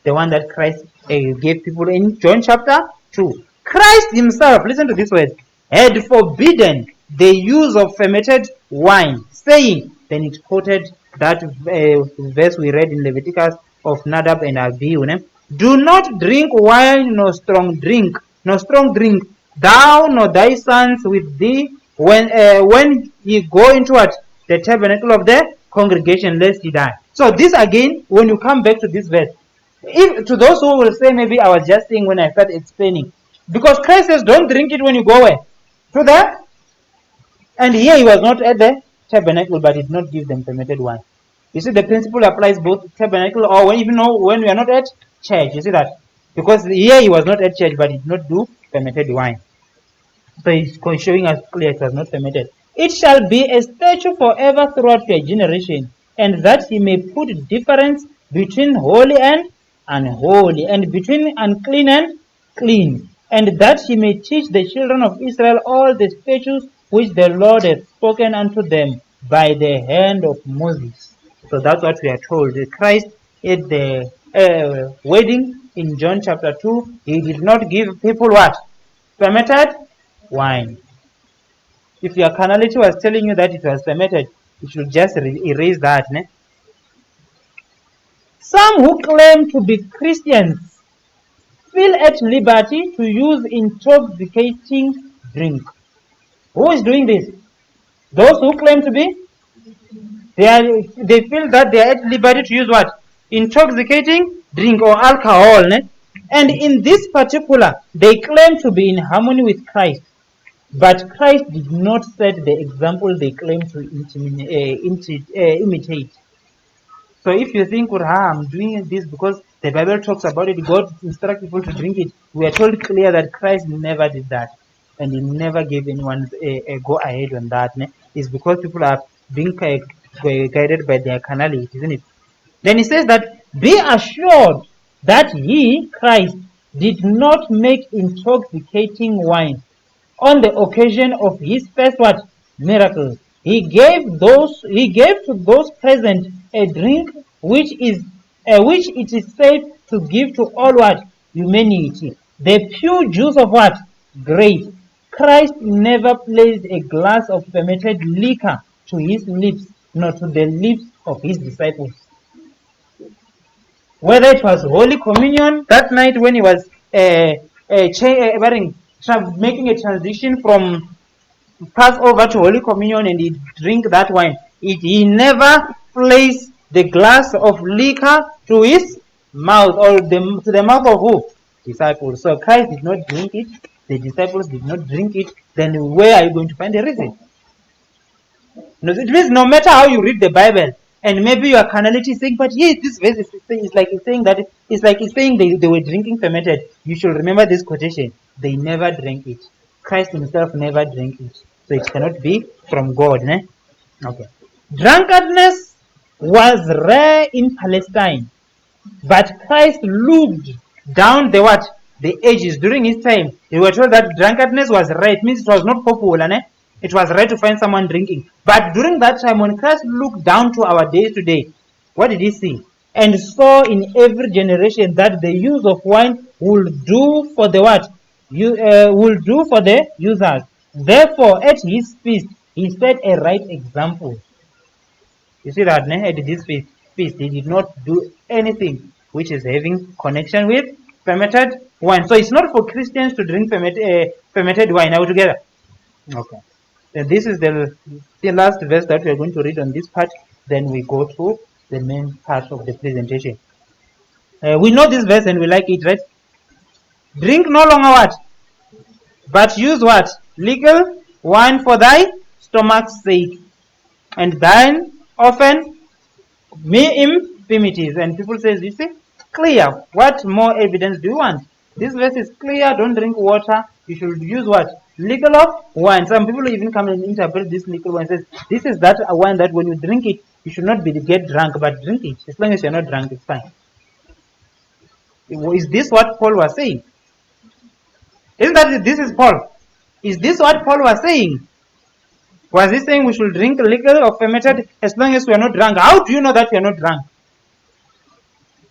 The one that Christ gave people in John chapter 2. Christ himself, listen to this word, had forbidden the use of fermented wine, saying, then it quoted that verse we read in Leviticus of Nadab and Abihu. Do not drink wine nor strong drink, thou nor thy sons with thee, when ye go into what? The tabernacle of the congregation, lest ye die. So this again, when you come back to this verse, if to those who will say, maybe I was just saying when I started explaining, because Christ says don't drink it when you go where? To the, and here he was not at the tabernacle, but did not give them fermented wine. You see, the principle applies both tabernacle or when we are not at church. You see that? Because here he was not at church, but did not do fermented wine. So he's showing us clear it was not fermented. It shall be a statute forever throughout your generation, and that he may put difference between holy and unholy, and between unclean and clean, and that he may teach the children of Israel all the statutes which the Lord hath spoken unto them by the hand of Moses. So that's what we are told. Christ at the wedding in John chapter 2, he did not give people what? fermented wine. If your carnality was telling you that it was fermented, you should just erase that. Ne? Some who claim to be Christians feel at liberty to use intoxicating drink. Who is doing this? Those who claim to be? They feel that they are at liberty to use what? Intoxicating drink or alcohol. Ne? And in this particular, they claim to be in harmony with Christ. But Christ did not set the example they claim to imitate. So if you think, I'm doing this because the Bible talks about it, God instructs people to drink it, we are told clear that Christ never did that. And he never gave anyone a go ahead on that. Ne? It's because people are being guided by their carnality, isn't it? Then he says that, be assured that he, Christ, did not make intoxicating wine on the occasion of his first what? Miracle. He gave to those present a drink which it is safe to give to all what? Humanity. The pure juice of what? Grace. Christ never placed a glass of fermented liquor to his lips, nor to the lips of his disciples. Whether it was Holy Communion that night when he was making a transition from Passover to Holy Communion and he drink that wine, he never placed the glass of liquor to his mouth or to the mouth of who? Disciples. So Christ did not drink it, the disciples did not drink it, then where are you going to find the reason? No, it means no matter how you read the Bible, and maybe your carnality is saying, but yes, this verse is saying they were drinking fermented. You should remember this quotation. They never drank it. Christ himself never drank it. So it cannot be from God. Ne? Okay. Drunkenness was rare in Palestine, but Christ looked down the what? The ages during his time. They were told that drunkenness was rare. It means it was not popular. Ne? It was rare to find someone drinking. But during that time, when Christ looked down to our day to day, what did he see? And saw in every generation that the use of wine will do for the what? Will do for the users. Therefore, at his feast, he set a right example. You see that, at this feast, he did not do anything which is having connection with fermented wine. So it's not for Christians to drink fermented wine altogether. Okay. This is the last verse that we are going to read on this part. Then we go to the main part of the presentation. We know this verse and we like it, right? Drink no longer what? But use what? Legal wine for thy stomach's sake. And thine often me infirmities. And people say, you see, clear. What more evidence do you want? This verse is clear. Don't drink water. You should use what? Legal of wine. Some people even come and interpret this legal wine. Says this is that wine that when you drink it, you should not get drunk, but drink it. As long as you're not drunk, it's fine. Is this what Paul was saying? Isn't that this is Paul? Is this what Paul was saying? Was he saying we should drink liquor or fermented as long as we are not drunk? How do you know that we are not drunk?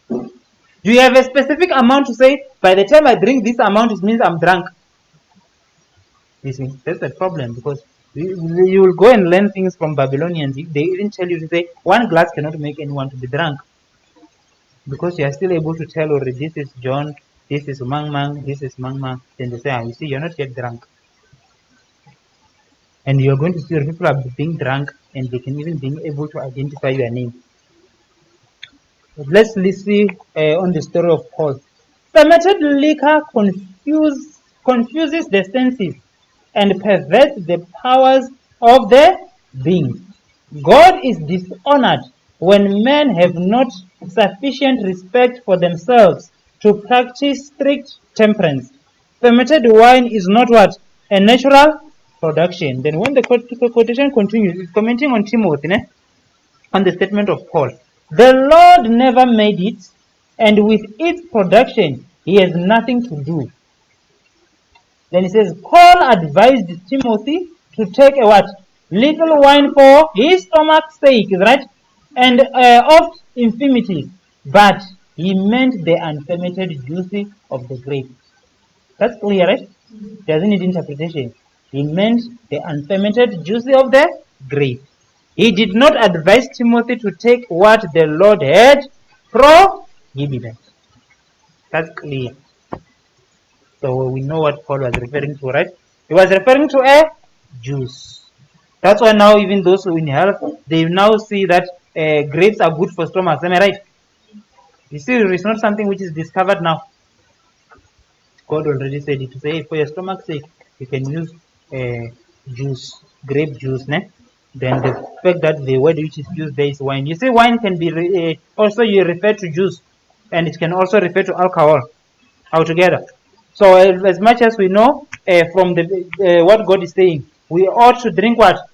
Do you have a specific amount to say, by the time I drink this amount, it means I'm drunk? You see, that's the problem, because you will go and learn things from Babylonians. They even tell you to say, one glass cannot make anyone to be drunk. Because you are still able to tell already, this is John, this is Mang, this is Mang. Then they say, you see, you're not yet drunk. And you're going to see people are being drunk and they can even be able to identify your name. But let's see on the story of Paul. Fermented liquor confuses the senses and perverts the powers of the being. God is dishonored when men have not sufficient respect for themselves to practice strict temperance. Fermented wine is not what? A natural production. Then when the quotation continues, it's commenting on Timothy, on the statement of Paul. The Lord never made it, and with its production, he has nothing to do. Then he says, Paul advised Timothy to take a what? Little wine for his stomach's sake, right? And of infirmities. But he meant the unfermented juice of the grape. That's clear, right? Doesn't need interpretation. He meant the unfermented juice of the grape. He did not advise Timothy to take what the Lord had prohibited. That's clear. So we know what Paul was referring to, right? He was referring to a juice. That's why now even those who in health, they now see that grapes are good for stomachs. Am I right? You see, it's not something which is discovered now. God already said it to say for your stomach's sake, you can use juice, grape juice. Ne? Then the fact that the word which is used there is wine. You see, wine can be also you refer to juice, and it can also refer to alcohol altogether. So as much as we know from the what God is saying, we ought to drink what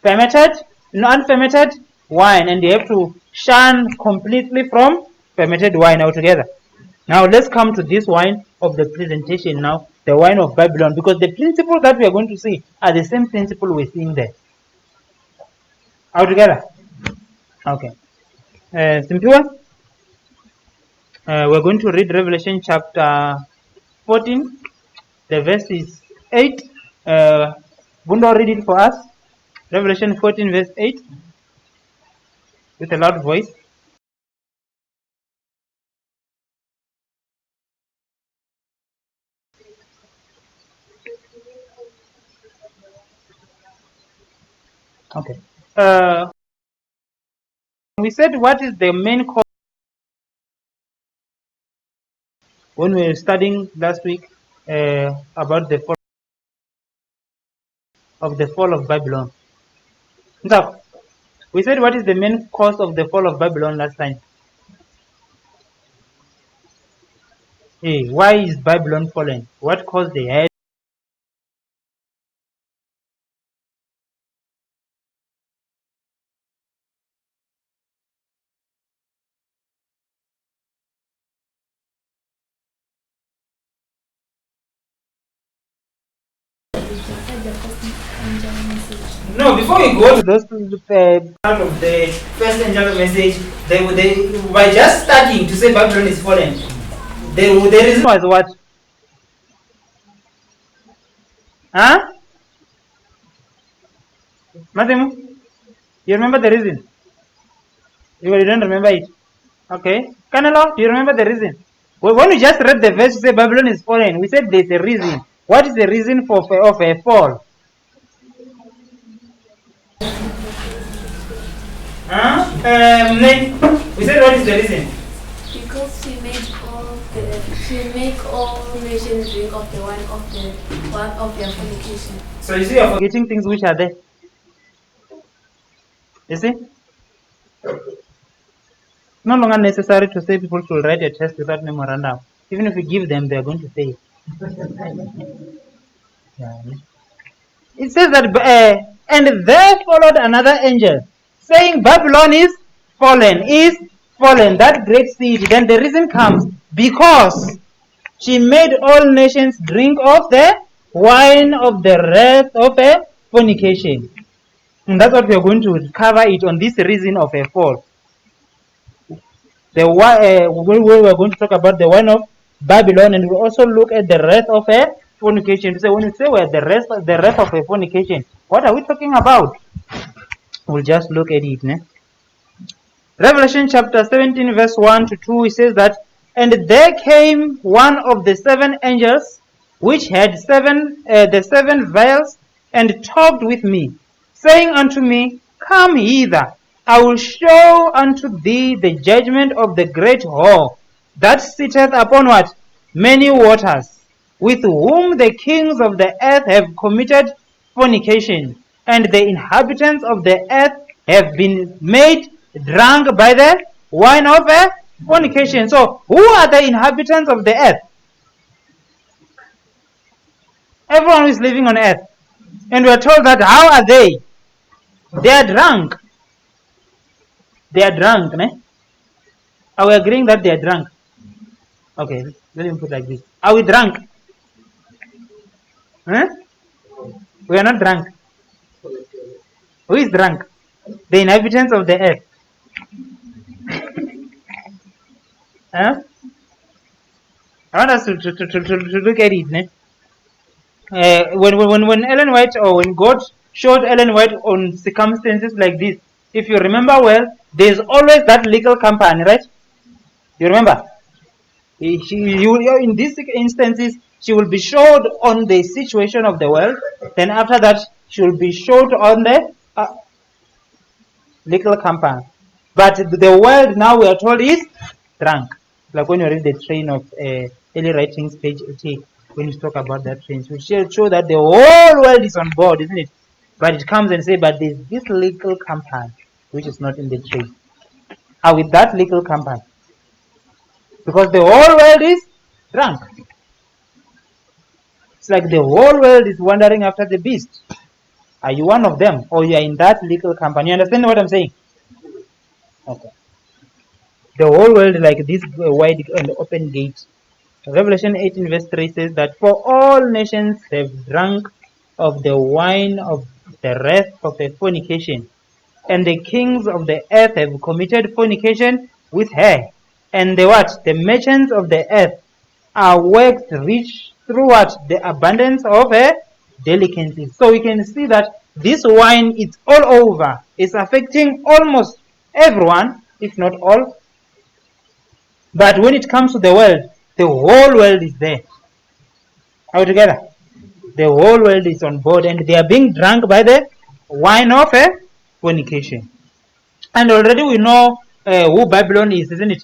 fermented, unfermented wine, and you have to shun completely from fermented wine altogether. Now let's come to this wine of the presentation now, the wine of Babylon, because the principles that we are going to see are the same principle we're seeing there. All together? Okay. Simple. We're going to read Revelation chapter 14, the verse is 8. Bundo, read it for us. Revelation 14, verse 8, with a loud voice. Okay. We said what is the main cause when we were studying last week about the fall of Babylon. So, we said what is the main cause of the fall of Babylon last time. Hey, why is Babylon fallen? What caused the head? No, before we go to those part of the first angel message, they by just starting to say Babylon is fallen, the reason was what? Huh? Matthew, you remember the reason? You don't remember it? Okay. Canelo, do you remember the reason? Well, when we just read the verse, we say Babylon is fallen. We said there's a reason. What is the reason of a fall? Huh? We said what is the reason? Because she made all nations drink of the wine of their fornication. So you see, you're forgetting things which are there. You see? No longer necessary to say people should write a test without memorandum. Even if you give them, they are going to say it. Yeah. It says that, and there followed another angel, saying, Babylon is fallen, that great city. Then the reason comes, because she made all nations drink of the wine of the wrath of a fornication. And that's what we are going to cover it on this reason of a fall. We are going to talk about the wine of Babylon, and we'll also look at the wrath of a fornication. So when you say the wrath of a fornication, what are we talking about? We'll just look at it. Ne? Revelation chapter 17, verse 1 to 2, it says that, and there came one of the seven angels, which had the seven vials, and talked with me, saying unto me, Come hither, I will show unto thee the judgment of the great whore, that sitteth upon what? Many waters, with whom the kings of the earth have committed fornication, and the inhabitants of the earth have been made drunk by the wine of a fornication. So, who are the inhabitants of the earth? Everyone who is living on earth. And we are told that how are they? They are drunk. They are drunk, ne? Are we agreeing that they are drunk? Okay, let me put it like this. Are we drunk? Huh? We are not drunk. Who is drunk? The inhabitants of the earth. Huh? I want us to look at it. Ne? when Ellen White, or when God showed Ellen White on circumstances like this, if you remember well, there's always that legal company, right? You remember? In these instances, she will be showed on the situation of the world. Then after that, she will be showed on the legal company. But the world now, we are told, is drunk. Like when you read the train of early writings, page 80, when you talk about that train, we show that the whole world is on board, isn't it? But it comes and say, but there's this legal company which is not in the train. Are with that legal company? Because the whole world is drunk. It's like the whole world is wandering after the beast. Are you one of them, or you are in that legal company? You understand what I'm saying? Okay. The whole world, like this wide and open gate. Revelation 18 verse 3 says that for all nations have drunk of the wine of the wrath of the fornication, and the kings of the earth have committed fornication with her. And the what? The merchants of the earth are waxed rich through what? The abundance of her delicacies. So we can see that this wine is all over. It's affecting almost everyone, if not all. But when it comes to the world, the whole world is there. Are we together? The whole world is on board, and they are being drunk by the wine of fornication. And already we know who Babylon is, isn't it?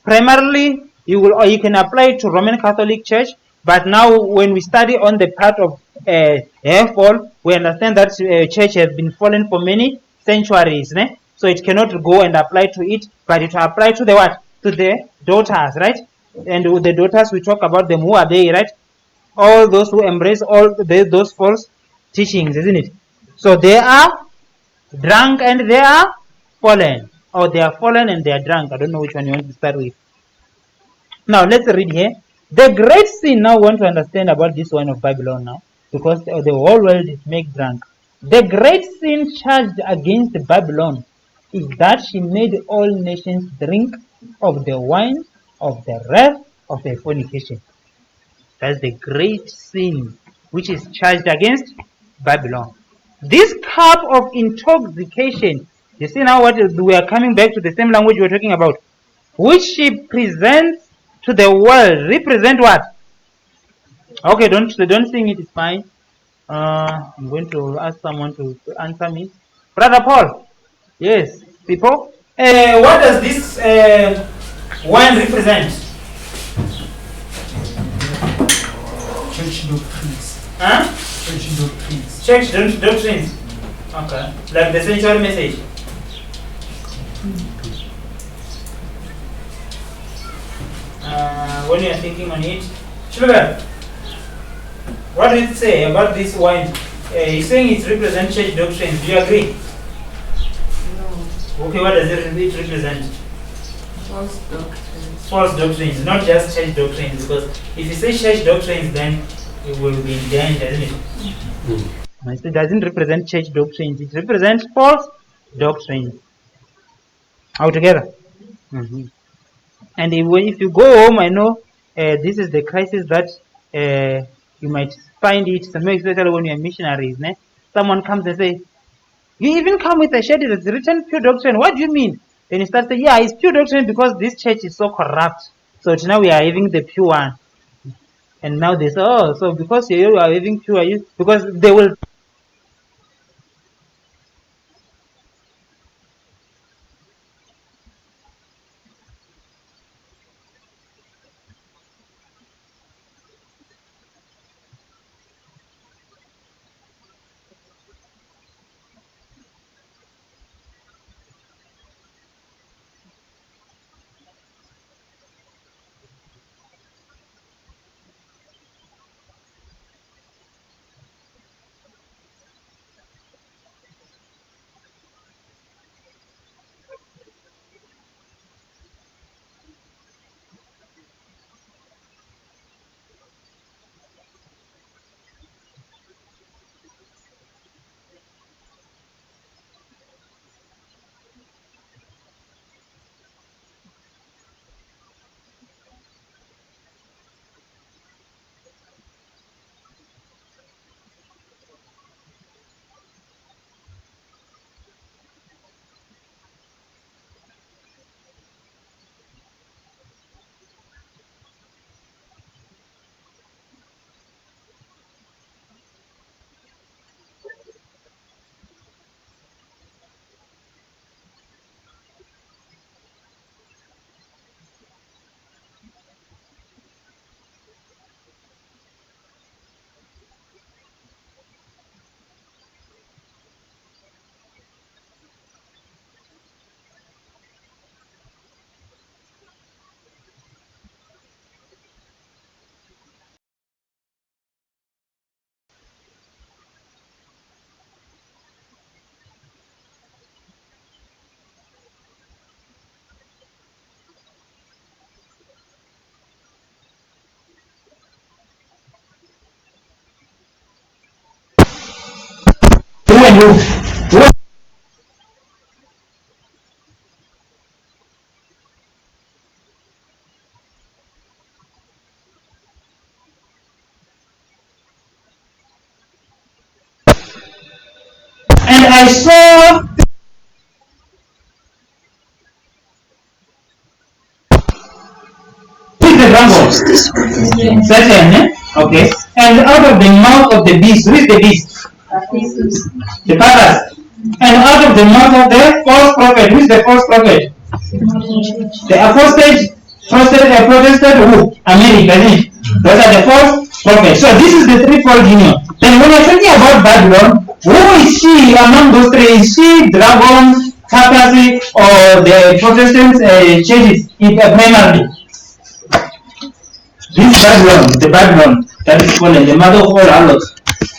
Primarily, you can apply it to Roman Catholic Church, but now when we study on the part of her fall, we understand that church has been fallen for many centuries, né? So it cannot go and apply to it, but it will apply to the what? To the daughters, right? And with the daughters, we talk about them. Who are they, right? All those who embrace all those false teachings, isn't it? So they are drunk and they are fallen, or they are fallen and they are drunk. I don't know which one you want to start with. Now let's read here. The great sin, now we want to understand about this one of Babylon now, because the whole world is made drunk. The great sin charged against Babylon is that she made all nations drink of the wine of the wrath of her fornication. That's the great sin which is charged against Babylon. This cup of intoxication, you see now what we are coming back to the same language we were talking about, which she presents to the world, represent what? Okay, don't sing it, it's fine. I'm going to ask someone to answer me. Brother Paul, yes, people. What does this wine represent? Church doctrines. Huh? Church doctrines. Church doctrines. Okay. Like the central message. When you are thinking on it, Sugar, what does it say about this wine? He's saying it represents church doctrines. Do you agree? No. Okay, what does it represent? False doctrines. False doctrines, not just church doctrines. Because if you say church doctrines, then it will be in danger, isn't it? It doesn't represent church doctrines. It represents false doctrines. All together. And if you go home, I know this is the crisis that you might find it, especially when you're missionaries. Ne? Someone comes and says, you even come with a shirt that's written pure doctrine. What do you mean? Then you start saying, yeah, it's pure doctrine because this church is so corrupt. So now we are having the pure one. And now they say, oh, so because you are having pure, because they will. Who and who? Who? And I saw the dragon. Satan, eh? Okay. And out of the mouth of the beast, who is the beast? The fathers. And out of the mouth of the false prophet, who is the false prophet? The apostate, protested who? America, isn't it? Those are the false prophets. So this is the threefold union. Then when you're talking about Babylon, who is she among those three? Is she dragon, papacy, or the Protestant churches primarily? This Babylon, the Babylon that is called the mother of all harlots.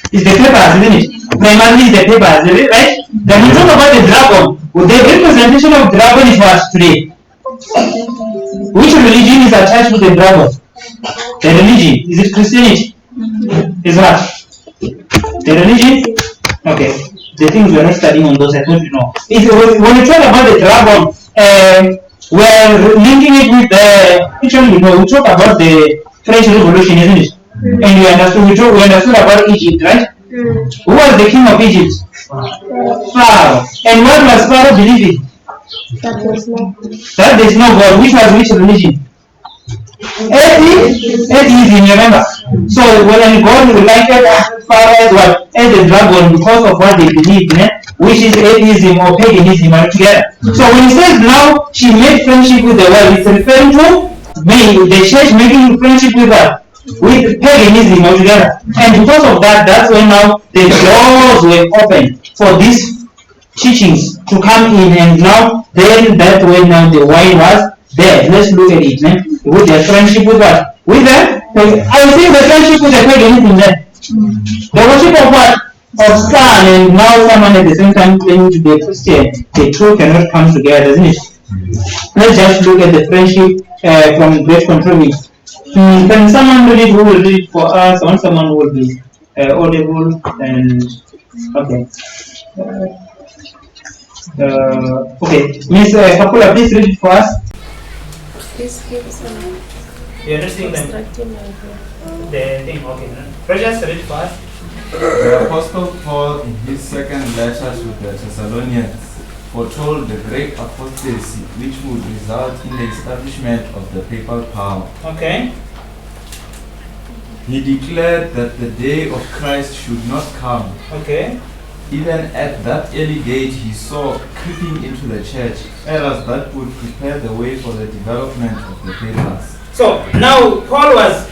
It's the papers, isn't it? Primarily the papers, right? Then we talk about the dragon. The representation of dragon is what today? Which religion is attached to the dragon? The religion. Is it Christianity? Is what? The religion? Okay. The things we are not studying on those, I don't know. When you talk about the dragon, we're linking it with the, actually, we talk about the French Revolution, isn't it? And we understood about Egypt, right? Who was the king of Egypt? Pharaoh. And what was Pharaoh believing? That there is no God. Which was which religion? Atheism, remember? So when God related Pharaoh as what? As a dragon because of what they believed, which is atheism or paganism altogether. So when he says now she made friendship with the world, it's referring to the church making friendship with her, with paganism altogether. And because of that, that's when now the doors were open for these teachings to come in, and now then that when now the wine was there. Let's look at it, with their friendship with what? With them? I think the friendship with the paganism there. The worship of what? Of sun, and now someone at the same time claiming to be a Christian. The two cannot come together, isn't it? Let's just look at the friendship from Great Controversy. Can someone read it? Who will read it for us? Or someone who will be audible? And okay. Okay, Miss Kapula, please read it for us. Please give some. You're not seeing them. The thing, okay. Precious, read it for us. The Apostle Paul, in his second letter to the Thessalonians, foretold the great apostasy which would result in the establishment of the papal power. Okay. He declared that the day of Christ should not come. Okay. Even at that early date, he saw creeping into the church errors that would prepare the way for the development of the papers. So now Paul was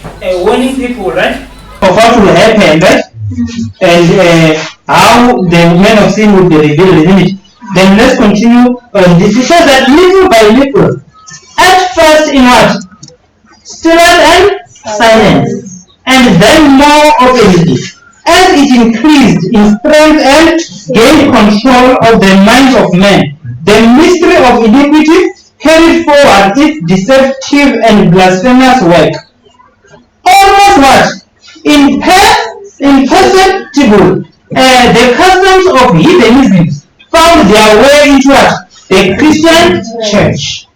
warning people, right, of what will happen, right, and how the men of sin would be revealed, isn't it? Then let's continue on this. It says that little by little, at first in what? Stillness and silence, and then more openly, as it increased in strength and gained control of the minds of men, the mystery of iniquity carried forward its deceptive and blasphemous work. Almost what? Imperceptible. The customs of heathenism found their way into what? The Christian church.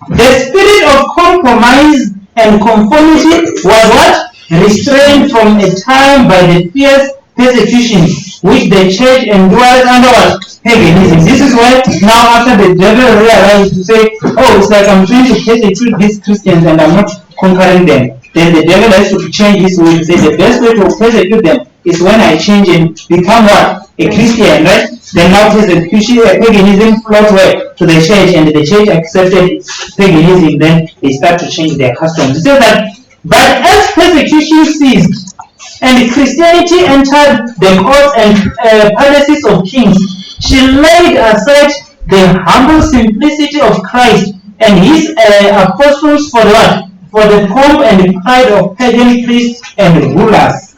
The spirit of compromise and conformity was what? Restrained from a time by the fierce persecution which the church endured under what? Paganism. This is why now after the devil realized to say, oh, it's like I'm trying to persecute these Christians and I'm not conquering them. Then the devil has to change his way to say the best way to persecute them is when I change and become what? A Christian, right? Then now paganism flowed way to the church, and the church accepted paganism. Then they start to change their customs. It says that, but as persecution ceased and Christianity entered the courts and palaces of kings, she laid aside the humble simplicity of Christ and his apostles for what? For the pomp and pride of pagan priests and rulers.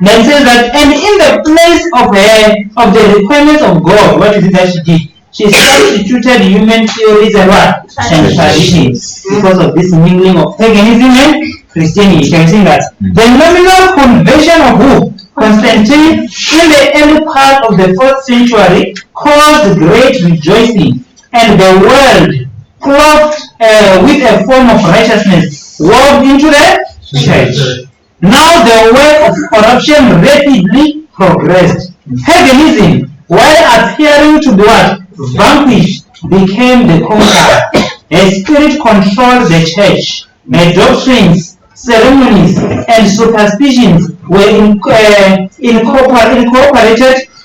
Then says that, and in the place of the requirements of God, what is it that she did? She substituted human theories and what? And traditions. Because of this mingling of paganism and Christianity. You can see that. The nominal conversion of who? Constantine, in the early part of the 4th century, caused great rejoicing, and the world, clothed with a form of righteousness, walked into the church. Now the work of corruption rapidly progressed. Paganism, while appearing to be what? Vanquished, became the conqueror. A spirit controlled the church. Doctrines, ceremonies, and superstitions were incorporated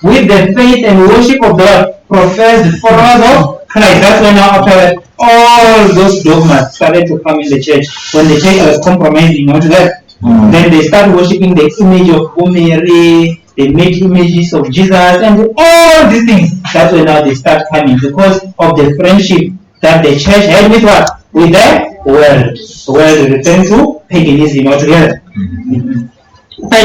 with the faith and worship of the professed followers of Christ. That's when now after all those dogmas started to come in the church. When the church was compromising onto that, then they start worshiping the image of Mary, they made images of Jesus, and all these things. That's when now they start coming because of the friendship that the church had with what? With the world. The world returned to paganism altogether. And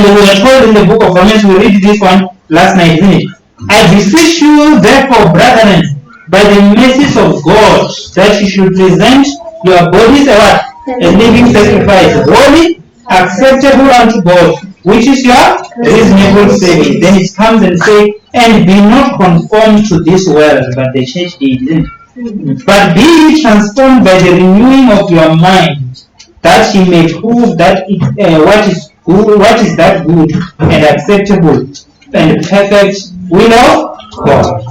we were told in the book of Romans, we read this one last night, isn't it? I beseech you, therefore, brethren, by the mercies of God, that you should present your bodies a what? A living sacrifice, holy, acceptable unto God, which is your reasonable service. Then it comes and says, and be not conformed to this world, but the church did, but be ye transformed by the renewing of your mind, that ye may prove that what is that good and acceptable and perfect will of God.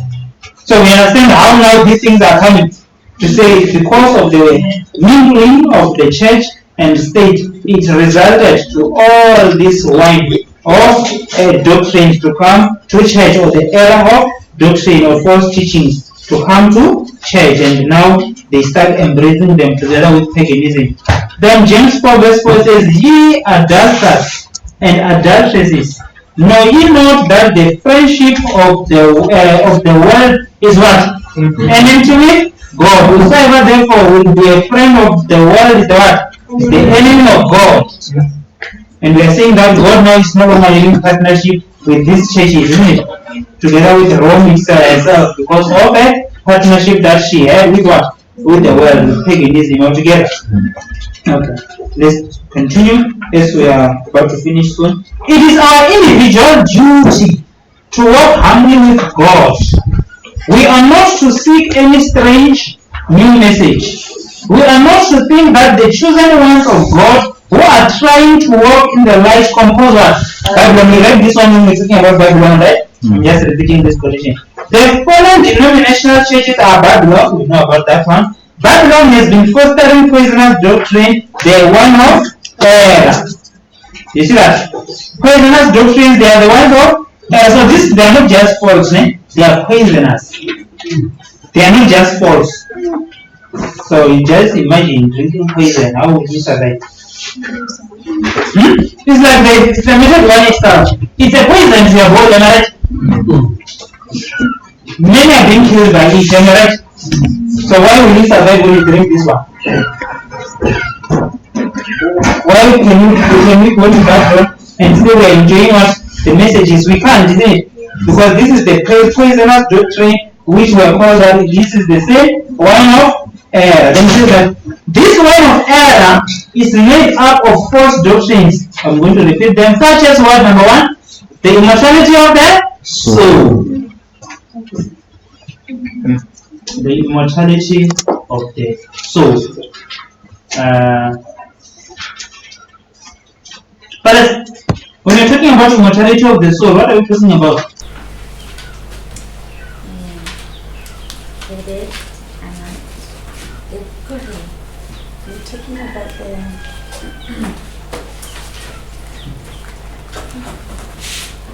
So we understand how now these things are coming to say because of the mingling of the church and state, it resulted to all this wine of doctrines to come to church, or the era of doctrine or false teachings to come to church, and now they start embracing them together with paganism. Then James 4 verse 4 says, ye adulterers and adulteresses, know ye not that the friendship of the world is what? Enmity with God. Whosoever therefore will be a friend of the world is the what? Is the enemy of God. And we are saying that God now is no longer in partnership with these churches, isn't it? Together with Rome itself, because of a partnership that she had with what? With the world, with paganism altogether. Okay, let's continue as we are about to finish soon. It is our individual duty to work humbly with God. We are not to seek any strange new message. We are not to think that the chosen ones of God who are trying to walk in the light compose what? Babylon. We read this one when we're talking about Babylon, right? I'm just repeating this quotation. The following denominational churches are Babylon. We know about that one. Babylon has been fostering poisonous doctrine, the one of error. You see that? Poisonous doctrines, they are the ones of error. So this, they are not just false, they are poisonous. They are not just false. So you just imagine drinking poison, how would you survive? It's like the method one itself. It's a poison to your body, right? Many are being killed by it, right? So why will you survive when you drink this one? Why can we go to that room and say we're enjoying what the message is? We can't, isn't it? Because this is the poisonous doctrine which we are called that this is the same wine of error. Then say that this wine of error is made up of false doctrines. I'm going to repeat them, such as what? Number one, the immortality of the soul. The immortality of the soul. But when you're talking about immortality of the soul, what are we talking about? The dead and the good. We're talking about the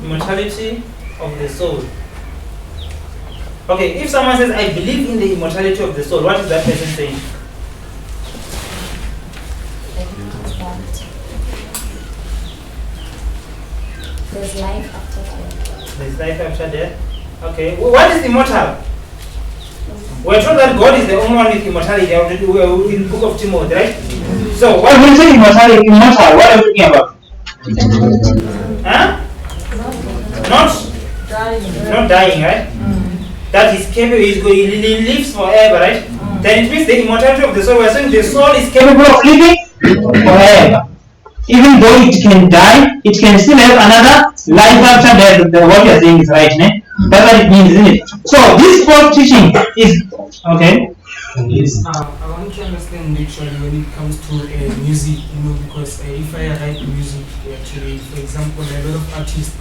immortality of the soul. Okay, if someone says, I believe in the immortality of the soul, what is that person saying? there's life after death. There's life after death. Okay, what is immortal? We're told that God is the only one with immortality. We're in the book of Timothy, right? So, what when we say immortal, what are we talking about? Huh? Not dying, right? That is capable, he lives forever, right? Then it means the immortality of the soul. We're saying the soul is capable of living forever. even though it can die, it can still have another life after death. What you are saying is right, né? That's what it means, isn't it? So this folk teaching is okay. Yes, I want to understand actually when it comes to music, because if I write music, actually, for example, a lot of artists,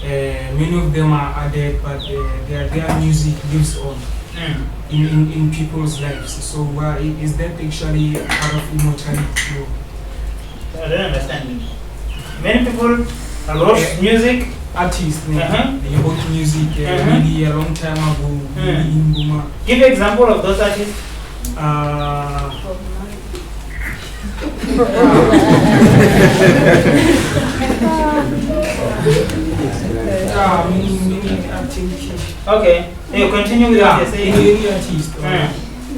many of them are dead, but their music lives on in people's lives. So is that actually part of immortality? I don't understand. Many people wrote music. Artists, they wrote music maybe a long time ago, maybe in Buma. Give an example of those artists. Many artists. Okay, you continue with what you're saying. Many artists.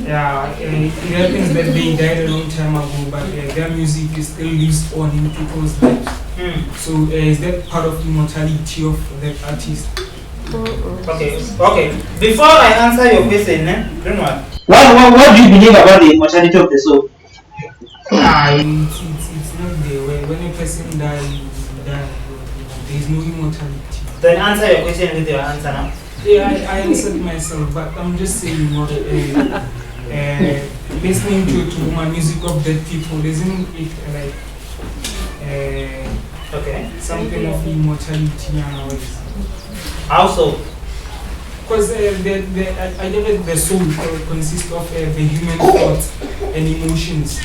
It happens that they died a long time ago, but their music still lives on in people's lives. So is that part of immortality of that artist? Okay. Before I answer your question, don't know what do you believe about the immortality of the soul? It's not there. When a person dies, there is no immortality. Then answer your question with your answer now. Yeah, I answered myself, but I'm just saying what listening to my music of dead people, isn't it like something of immortality nowadays? How so? Because I read the soul consists of the human thoughts and emotions.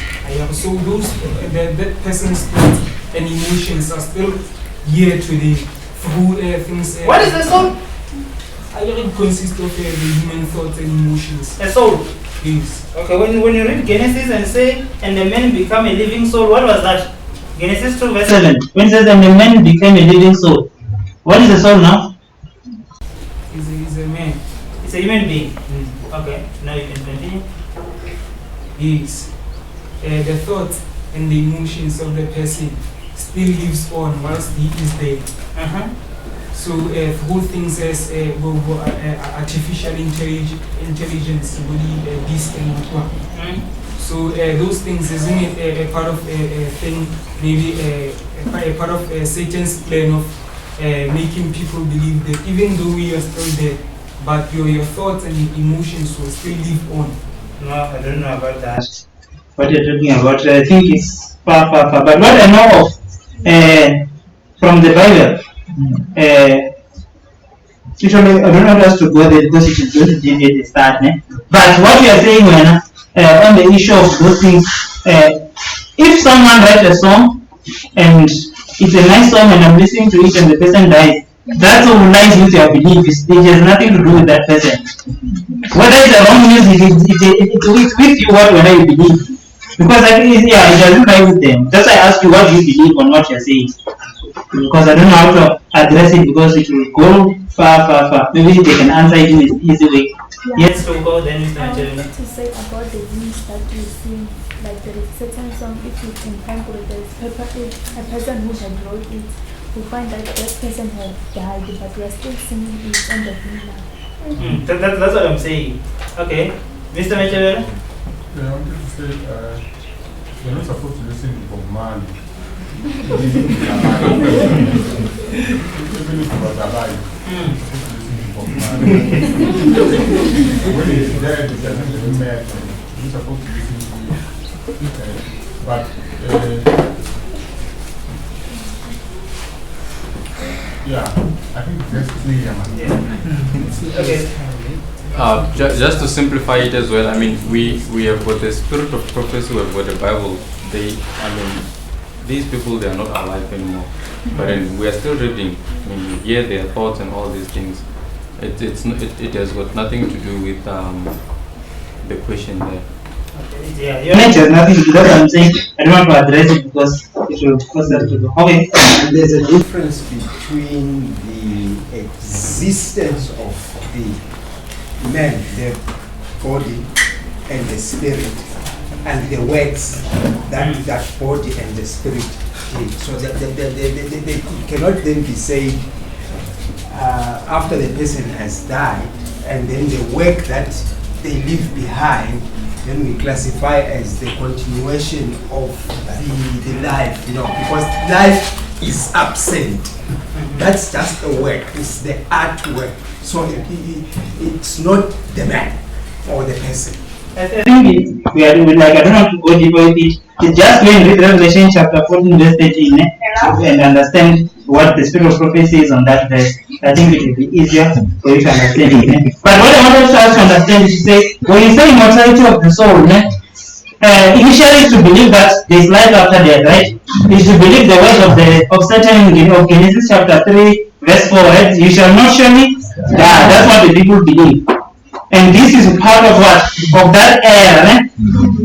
So those that person's thoughts and emotions are still here today through things. What is the soul? I read consists of the human thoughts and emotions. A soul? Yes. Okay, when you read Genesis and say, and the man become a living soul, what was that? Genesis 2 verse 7. When it says, and the man became a living soul. What is the soul now? Is a man. It's a human being. Okay, now you can continue. Yes. The thoughts and the emotions of the person still lives on whilst he is dead. So whole things as artificial intelligence, this and that. So those things, isn't it a part of a thing, maybe a part of Satan's plan of making people believe that even though we are still dead, but your thoughts and emotions will still live on. No, I don't know about that. What you're talking about, I think it's far. But what I know of from the Bible, usually I don't want us to go there because it is going to deviate the start. But what you are saying on the issue of those things, if someone writes a song and it's a nice song and I'm listening to it and the person dies, that's all lies with your belief. It has nothing to do with that person. Whether it's a wrong music, it's with you whatever you believe. Because it doesn't lie with them. That's why I ask you what you believe on what you're saying. Because I don't know how to address it because it will go far. Maybe they can answer it in an easy way. Yes, to go then I wanted to say about the hymns that we sing, like there is certain song, if it's in Bible, there's a person who had wrote it, we find that that person had died, but we are still singing it on the hymn. That's what I'm saying. Okay. Mr. Mechevera? Yeah, I wanted to say, you're not supposed to listen to Bob Marley. Even if it was alive, you're supposed to listen to Bob Marley. When he's dead, it doesn't even matter. You're supposed to listen to him. But, yeah, I think that's clear. Okay. Just to simplify it as well, I mean, we have got the spirit of prophecy, we have got the Bible. These people, they are not alive anymore. But then we are still reading. I mean, you hear their thoughts and all these things. It has got nothing to do with the question there. Yeah, your nature has nothing to do with that. I'm saying I don't want to address it because it will cause us to go. Okay. And there's a difference between the existence of the man, the body, and the spirit, and the works that that body and the spirit did. So they cannot then be said after the person has died, and then the work that they leave behind, then we classify as the continuation of the life, because life is absent. That's just the work, it's the artwork. So it's not the man or the person. I think we are doing, like, I don't have to go deeper with it. It's just going to read Revelation chapter 14, verse 13, and understand what the spirit of prophecy is on that verse. I think it will be easier for you to understand it. But what I want us to understand is to say, when you say immortality of the soul, initially to believe that there is life after death, right? Is to believe the word of Satan of Genesis chapter 3, verse 4, right? You shall not surely die. That's what the people believe. And this is part of what? Of that error.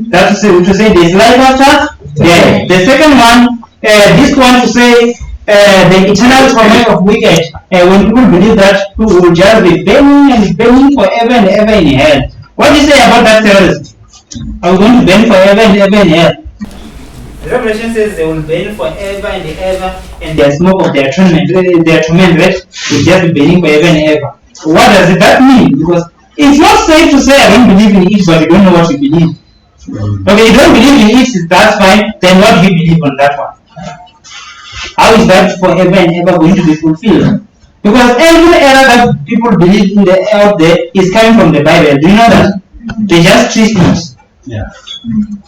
That's to say there is life after death. The second one, this one to say the eternal torment of wicked. When people believe that, who will just be burning and burning forever and ever in hell. What do you say about that terrorism? Are we going to burn forever and ever in hell? The Revelation says they will burn forever and ever, and the smoke of their torment, right, will just be burning forever and ever. What does that mean? Because it's not safe to say I don't believe in it, but you don't know what you believe. Okay, you don't believe in it, that's fine. Then what do you believe on that one? How is that forever and ever going to be fulfilled? Because every error that people believe in out there is coming from the Bible. Do you know that? They just twist it. Yeah.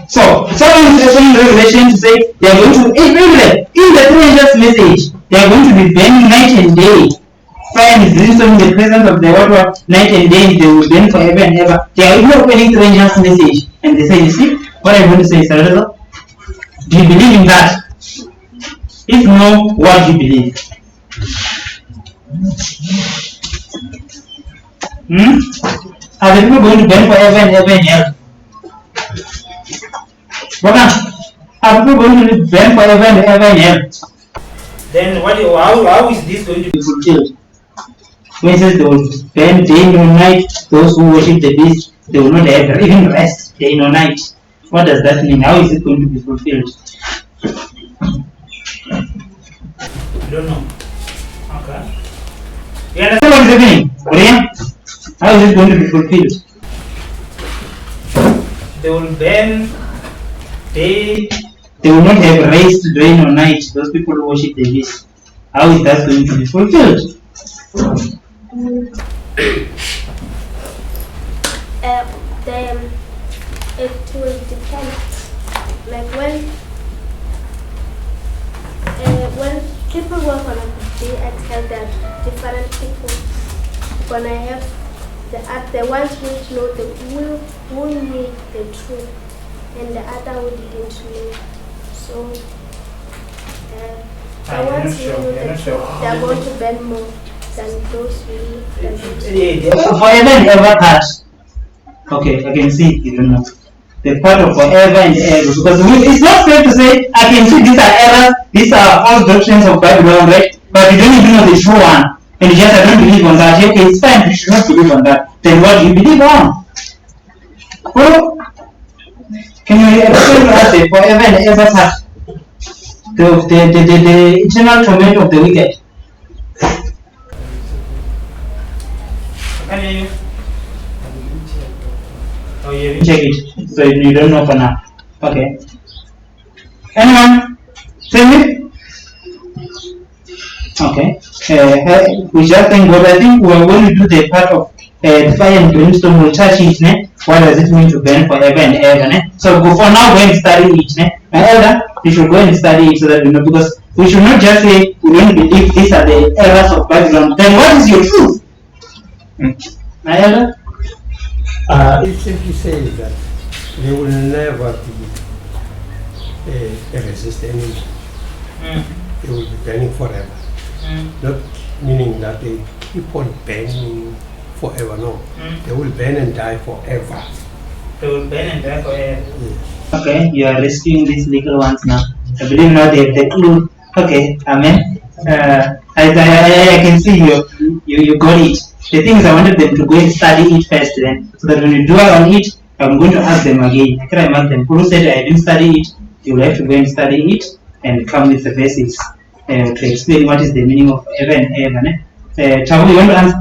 So, someone is in Revelation to say they are going to, in the 300th message, they are going to be burning night and day. Fire is doing so in the presence of the Lord, night and day, they will burn forever and ever. They are even opening 300th message. And they say, you see, what I'm going to say is, do you believe in that? If no, what do you believe? Are the people going to burn forever and ever in hell? Are people going to burn forever and ever in hell? Then how is this going to be fulfilled? When it says they will burn day and night, those who worship the beast, they will not have even rest day or night. What does that mean? How is it going to be fulfilled? I don't know. Okay. You understand what is happening? Korea? How is it going to be fulfilled? They will burn day. They will not have rest day or night. Those people who worship the beast. How is that going to be fulfilled? It will depend. Like when people work on a day, I tell that different people gonna have the ones which know who need the truth, and the other who didn't know. So the ones who know the truth, they are going to burn more than those who doesn't. Forever and ever part. Okay, I can see you don't know. The part of forever and ever, because it's not fair to say I can see these are errors, these are false doctrines of Bible, right? But you don't even know the true one, and you just I don't believe on that. Okay, it's fine. You should not believe on that. Then what do you believe on? Well, can you explain to us the forever and ever part? The eternal torment of the wicked. Can you? Oh, you check it. So you don't know for now. Okay. Anyone? Tell me. Okay. We just thank God. I think when we do the part of fire and brimstone, we'll touch it. What does it mean to burn forever and ever? So for now, go and study it. My elder, you should go and study it so that you know, because we should not just say we don't believe these are the errors of Babylon. Then what is your truth? My elder? It simply says that there will never be a resistance. They will be burning forever. Not meaning that they keep on burning forever, no. They will burn and die forever. They will burn and die forever. Yes. Okay, you are rescuing these little ones now. I believe now they have the clue. Okay, amen. I can see you got it. The thing is, I wanted them to go and study it first, then, so that when you dwell on it, I'm going to ask them again. I can ask them, who said I didn't study it? You will have to go and study it and come with the basics to explain what is the meaning of ever and ever. Chabu, you want to answer?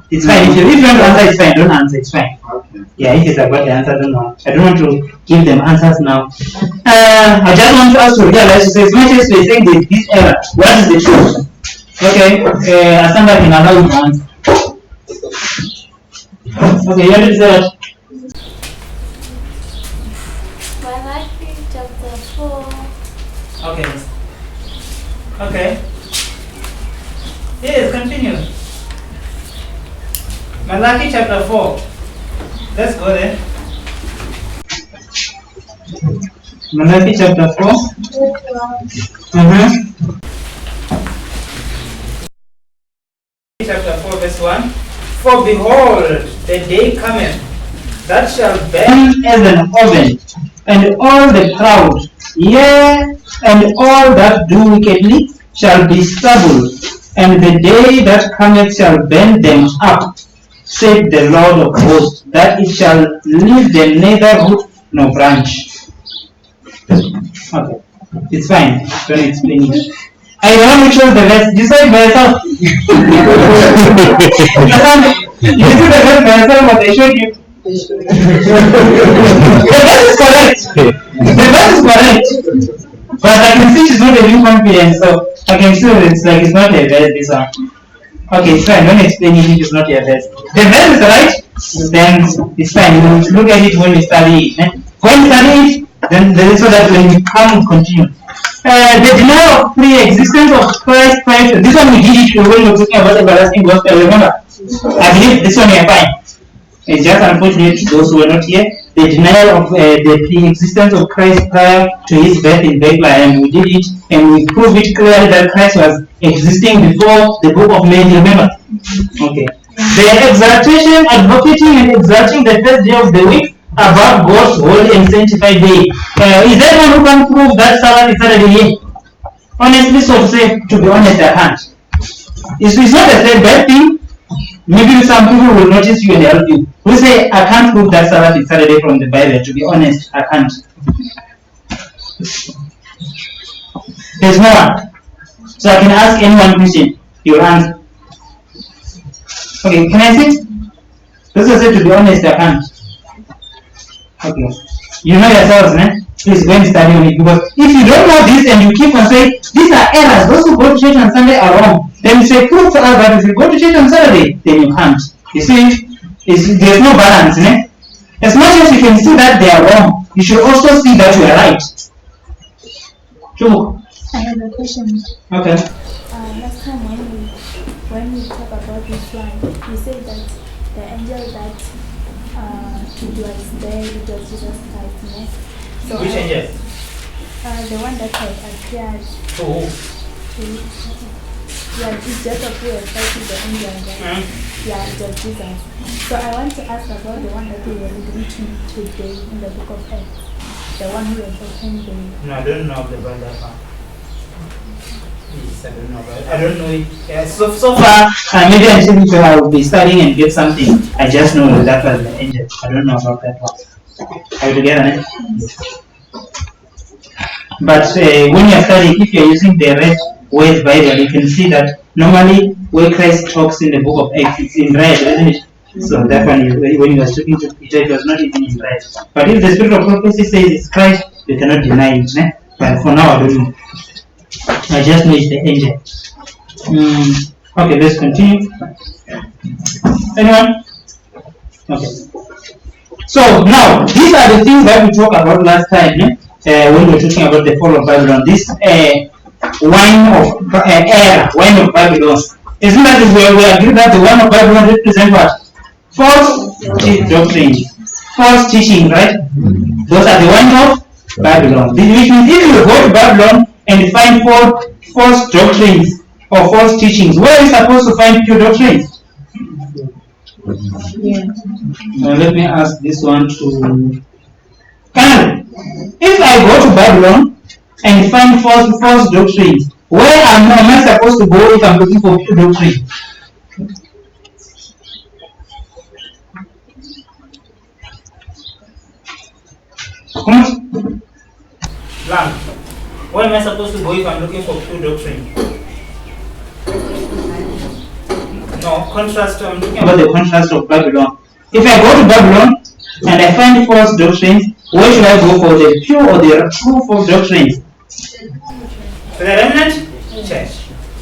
It's fine. If you want to answer, it's fine. Don't answer, it's fine. Yeah, if it's about the answer, I don't know. I don't want to give them answers now. I just want us to realize, so as much as we're saying this error, what is the truth? Okay, somebody can allow you to answer. Okay, you want to say what? Malachi chapter 4. Okay. Okay. Yes, continue. Malachi chapter 4. Let's go there. Malachi chapter 4. Chapter 4 verse 1. For behold, the day cometh that shall burn as an oven, and all the proud, yea, and all that do wickedly shall be stubble, and the day that cometh shall burn them up, said the Lord of hosts, that it shall leave them neither root nor branch. Okay, it's fine. Don't explain it. I don't know which was the verse. Decide by yourself. You see the verse by yourself, but I showed you. The verse is correct. The verse is correct. But I can see she's not very confident, so I can see it's like it's not a verse, this one. Okay, it's fine. Don't explain it if it's not your verse. The verse is right, then it's fine. You look at it when you study it. When you study it, then so that when you come continue. The denial of pre-existence of Christ prior to this one we did it when we were talking about everlasting gospel. Remember, I believe this one we are fine. It's just unfortunate those who were not here. The denial of the pre-existence of Christ prior to his birth in Bethlehem. We did it and we proved it clearly that Christ was existing before the book of Mary. Remember? Okay. The exaltation, advocating and exalting the first day of the week above God's holy and sanctified day. Is there anyone who can prove that Sabbath is Saturday here? Honestly, so to say, to be honest, I can't. It's not a bad thing. Maybe some people will notice you and help you. We say, I can't prove that Sabbath is Saturday from the Bible. To be honest, I can't. There's no one. So I can ask anyone question. You'll answer. Okay, can I sit? This is it, to be honest, I can't. Okay. You know yourselves, man. Please go and study on it, because if you don't know this and you keep on saying these are errors, those who go to church on Sunday are wrong, then you say prove to us that if you go to church on Saturday, then you can't. You see, there's no balance, man. As much as you can see that they are wrong, you should also see that you are right. True. I have a question. Okay. Last time when we talk about this one, you said that the angel that it was there, it was Jesus Christ, no? So which angel? The one that had appeared. Oh. Yeah, it's just a prayer fighting the angel. Right? Yeah, it was Jesus. So I want to ask about the one that we were reading today in the book of Acts. The one who was opened the... No, I don't know about that one. Yes, I don't know about it. I don't know it. So far, maybe until I will be studying and get something. I just know that was the angel. I don't know about that one. Are we together, eh? But when you're studying, if you're using the red word Bible, you can see that normally where Christ talks in the book of Acts, it's in red, isn't it? So that one, when you are speaking to Peter, it was not even in red. But if the spirit of prophecy says it's Christ, you cannot deny it. Eh? But for now, I don't know. I just know it's the angel. Okay, let's continue. Anyone? Okay. So now, these are the things that we talked about last time, when we were talking about the fall of Babylon. This wine of Babylon. Isn't that we agree that the wine of Babylon represents what? False doctrine, false teaching, right? Those are the wine of Babylon. Which means if you go to Babylon and find false doctrines or false teachings, where are you supposed to find pure doctrines? Yeah. Now let me ask this one to Karen. If I go to Babylon and find false doctrines, where am I supposed to go if I'm looking for pure doctrine? Land. Where am I supposed to go if I'm looking for pure doctrine? No, contrast. I'm looking about the contrast of Babylon. If I go to Babylon and I find false doctrines, where should I go for the pure or the true false doctrines? The remnant church.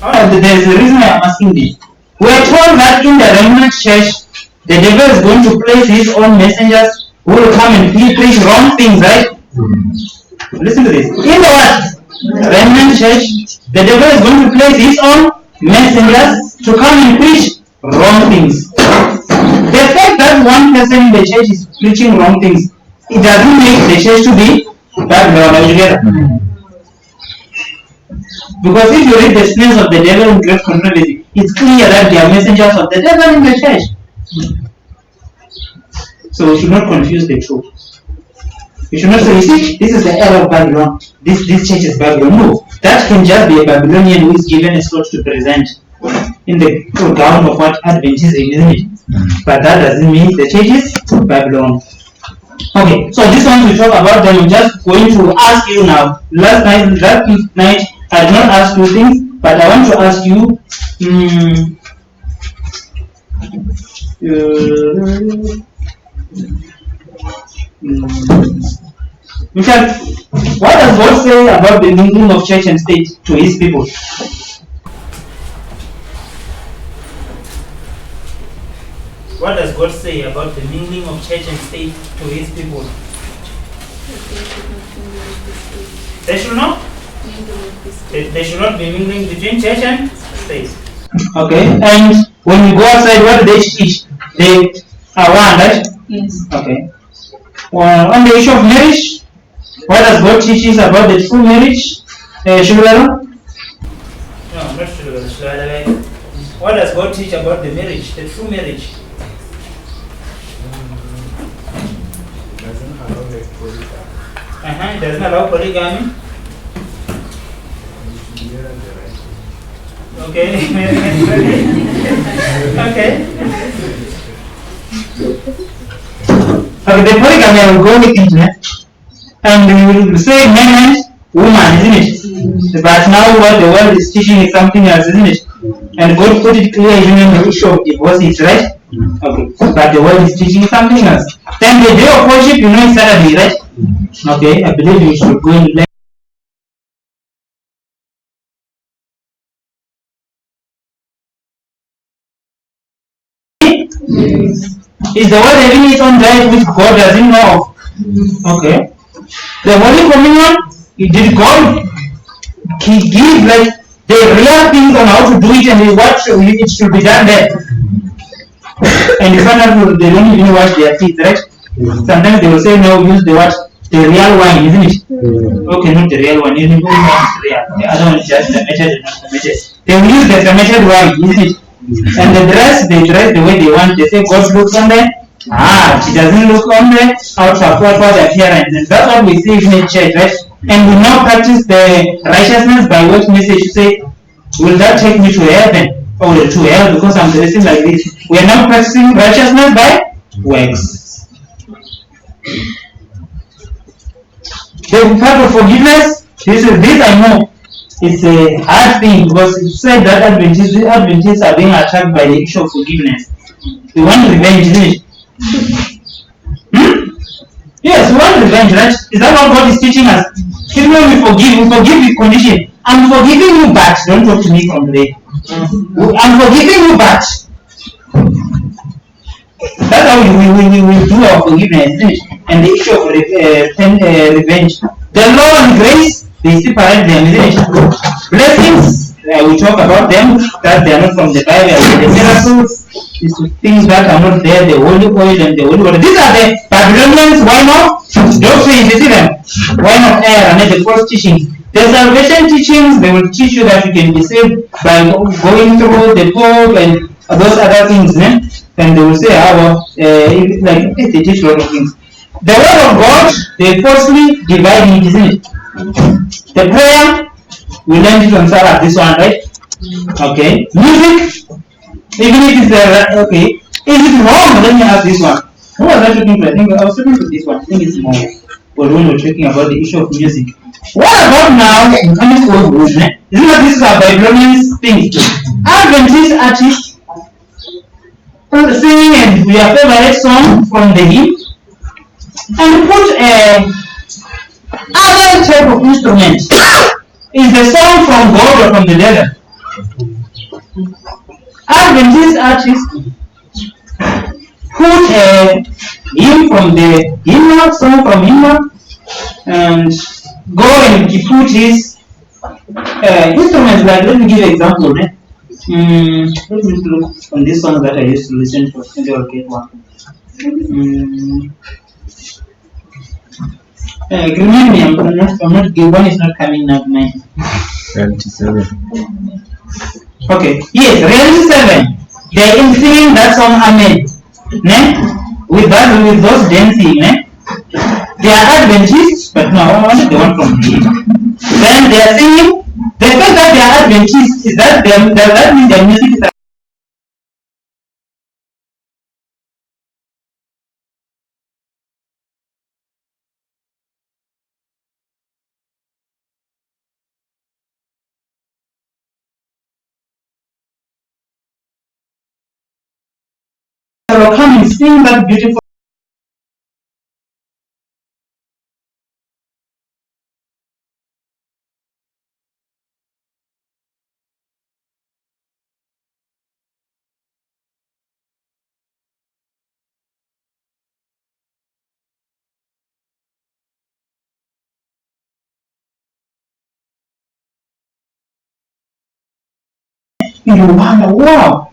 There's a reason I'm asking this. We are told that in the remnant church, the devil is going to place his own messengers who will come and preach wrong things, right? Listen to this. In the what? Remnant church, the devil is going to place his own messengers to come and preach wrong things. The fact that one person in the church is preaching wrong things, it doesn't make the church to be Babylon altogether. Because if you read the snares of the devil in Great Controversy, it's clear that they are messengers of the devil in the church. So we should not confuse the two. You should not say, you see, this is the era of Babylon. This church is Babylon. No, that can just be a Babylonian who is given a slot to present in the gown of what Adventism, isn't it? But that doesn't mean the church is Babylon. Okay, so this one we talk about them. I'm just going to ask you now. Last night, I did not ask you things, but I want to ask you. Michael, what does God say about the mingling of church and state to his people? What does God say about the mingling of church and state to his people? They should not? They should not be mingling between church and state. Okay, and when you go outside, what do they teach? They are one, right? Yes. Okay. Well, on the issue of marriage, what does God teach us about the true marriage? Shulala? No, not Shulala. What does God teach about the marriage, the true marriage? It doesn't allow polygamy. Okay. Okay. Okay, the polygamy I will go with it, and we will say man and woman, isn't it? But now what the world is teaching is something else, isn't it? And God put it clear even in the issue of divorces, right? Okay, but the world is teaching something else. Then the day of worship, you know, is Saturday, right? Okay, I believe you should go and learn. Is the world having its own diet which God doesn't know of? Okay. The Holy Communion, did God give like the real things on how to do it and what it should be done there? And you find out they don't even wash their teeth, right? Sometimes they will say no, use the what? The real wine, isn't it? Okay, not the real one. You know, the other one is just fermented, not fermented. They will use the fermented wine, isn't it? And they dress the way they want. They say God looks on them. He doesn't look on the outward appearance. And that's what we see in the church, right? And we now practice the righteousness by what message you say, will that take me to heaven or to hell because I'm dressing like this? We are now practicing righteousness by works. The part of forgiveness, this I know. It's a hard thing because it said that Adventists are being attacked by the issue of forgiveness. We want revenge, isn't it? Yes, we want revenge, right? Is that what God is teaching us? Even when we forgive with condition. I'm forgiving you, but don't talk to me from today. I'm forgiving you, but that's how we do our forgiveness, isn't it? And the issue of revenge. The law and grace, they separate them, isn't it? Blessings, we talk about them, that they are not from the Bible. The miracles, these things that are not there, the holy oil and the holy water. These are the Babylonians, why not? Doctrines, you see them? Why not err and the false teachings? The salvation teachings, they will teach you that you can be saved by going through the Pope and those other things, né? And they will say, they teach a lot of things. The word of God, they falsely divide it, isn't it? The prayer, we learned it on Sabbath, this one, right? Okay. Music, even if it's okay. Is it wrong? Let me ask this one. Who was I talking to? I was talking to this one. I think it's more. But when we're talking about the issue of music. What about now in coming old movement? Isn't that this is a Babylonian thing? Adventist artists singing and their favorite song from the hymn and put other type of instrument. Is the song from God or from the devil? Adventist artists put a hymn from the hymnal, song from hymnal, and go and put his instruments. Like, let me give an example. Let me look on this song that I used to listen to. Maybe I'll get one. Remind me, I'm not, one is not coming up. Reality 7. Okay, yes, Reality 7. They are singing that song, Amen. Ne? With those dancing, ne? They are Adventists, but no, I wanted the one from the. Then they are singing. The fact that they are Adventists is that that means their music is. Come and sing that beautiful. You wonder, wow.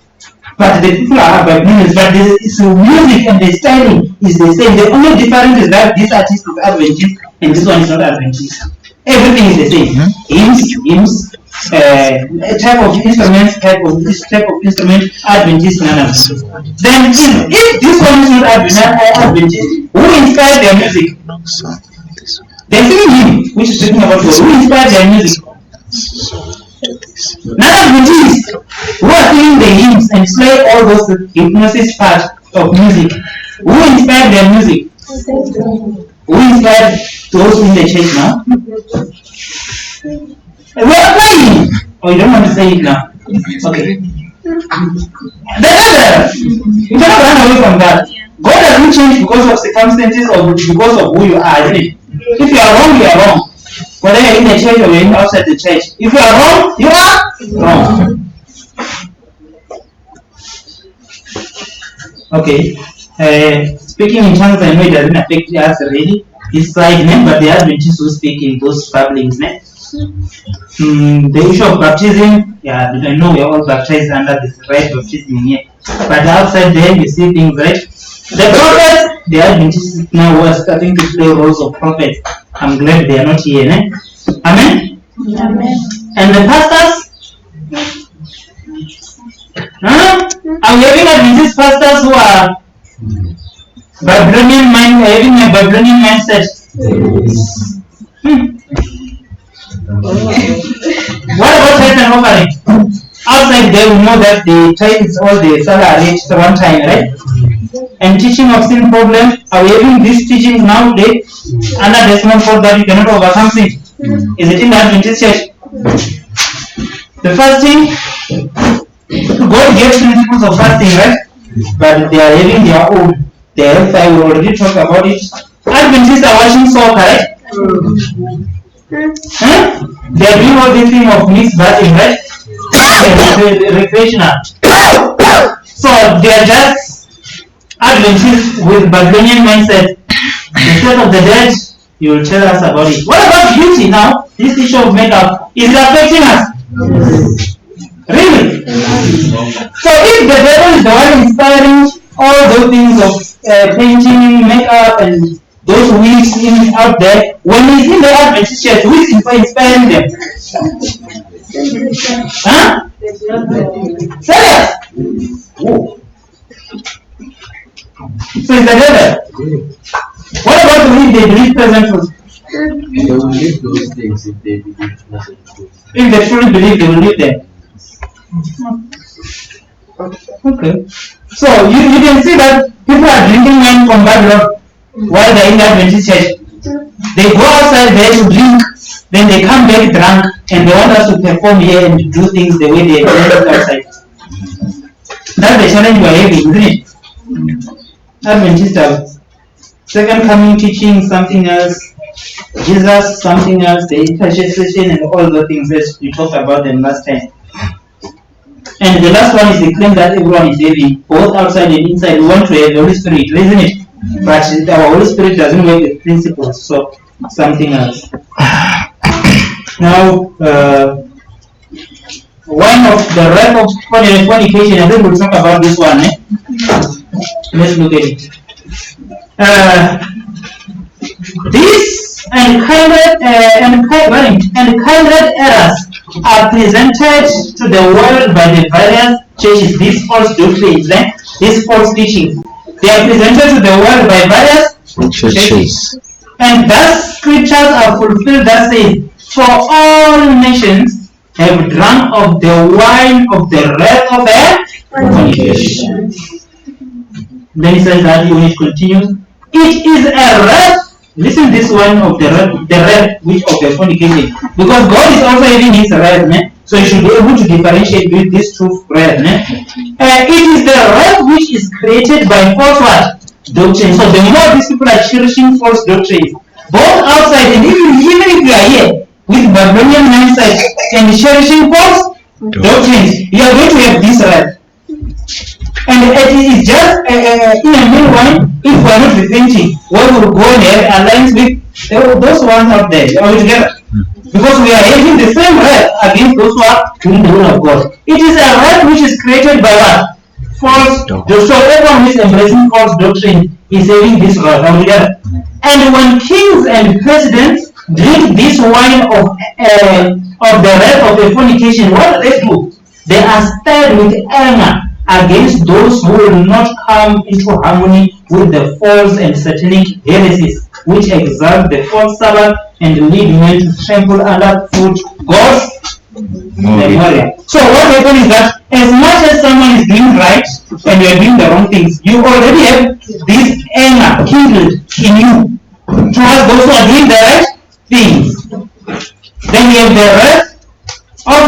But the people are Babylonians, but the music and the styling is the same. The only difference is that this artist is Adventist and this one is not Adventist. Everything is the same. Hymns, type of instrument, Adventist, non-Adventist. Then if this one is not Adventist, who inspired their music? They're singing hymn, which is talking about God. Who inspired their music? Non-Adventists who are singing the hymns and play all those hypnosis part of music. Who inspired their music? Who inspired those in the church now? We are playing. Oh, you don't want to say it now? Okay. The other, you cannot run away from that. God doesn't change because of circumstances or because of who you are, isn't it? If you are wrong, you are wrong. Whether you're in the church or you're outside the church. If you are wrong, you are wrong. Okay. Speaking in tongues, I know it doesn't affect us really. This slide name, but the Adventists who speak in those babblings. The issue of baptism, yeah, I know we're all baptized under this right baptism here. But outside there, you see things, right? The prophets, the Adventists now are starting to play roles of prophets. I'm glad they are not here. Eh? Amen? Amen. And the pastors? Huh? Are we having Adventist pastors who are Babylonian mind, having a Babylonian mindset? What about tithe and offering? Outside there we know that the tithe is all the salary at one time, right? And teaching of sin problem, are we having these teachings nowadays under the small fault that you cannot overcome sin? Is it in the Adventist church? The fasting, God gave principles of fasting, right? But they are having their own. The hellfire, we already talked about it. Adventists are watching soccer, right? Huh? They are doing all this thing of mixed batting, right? Recreational. So they are just Adventists with Babylonian mindset. Instead of the dead, you will tell us about it. What about beauty now? This issue of makeup, is it affecting us? Really? So if the devil is the one inspiring all those things of painting, makeup, and those wigs out there, when he's in the Adventist church, who is inspiring them? Huh? Serious? Whoa. So it's the devil. What about the way they believe present truth? They will leave those things if they believe nothing. If they truly believe, they will leave them. Okay. So you can see that people are drinking wine from Babylon while they're in the Adventist church. They go outside there to drink, then they come back drunk, and they want us to perform here and do things the way they do outside. That's the challenge we are having, isn't it? Adventists have second coming teaching something else, Jesus something else, the intercession and all the things that we talked about them last time. And the last one is the claim that everyone is having, both outside and inside. We want to have the Holy Spirit, isn't it? But our Holy Spirit doesn't work with principles, so something else. Now, one of the wrath of fornication, I think we'll talk about this one. Let's look at it. This and kindred errors are presented to the world by the various churches. These false doctrines, these false teachings, they are presented to the world by various churches. And thus scriptures are fulfilled that say, for all nations have drunk of the wine of the wrath of their fornication. Then he says that when it continues, it is a wrath. Listen, this one of the wrath which of the fornication, because God is also having his wrath, so you should be able to differentiate with this true wrath. It is the wrath which is created by false doctrine. So the more these people are cherishing false doctrines, both outside and even if you are here with Babylonian mindset and cherishing false doctrines, you are going to have this wrath. And it is just in a meanwhile, if we are not repenting, we will go there alliance with those ones out there, are we together? Because we are having the same wrath against those who are doing the will of God. It is a wrath which is created by what? False doctrine. So everyone who is embracing false doctrine is having this wrath, are we together? And when kings and presidents drink this wine of the wrath of the fornication, what do they do? They are stirred with anger against those who will not come into harmony with the false and satanic heresies which exalt the false Sabbath and lead men to trample underfoot God's memorial. So what happens is that as much as someone is doing right and you are doing the wrong things, you already have this anger kindled in you towards those who are doing the right things. Then you have the wrath of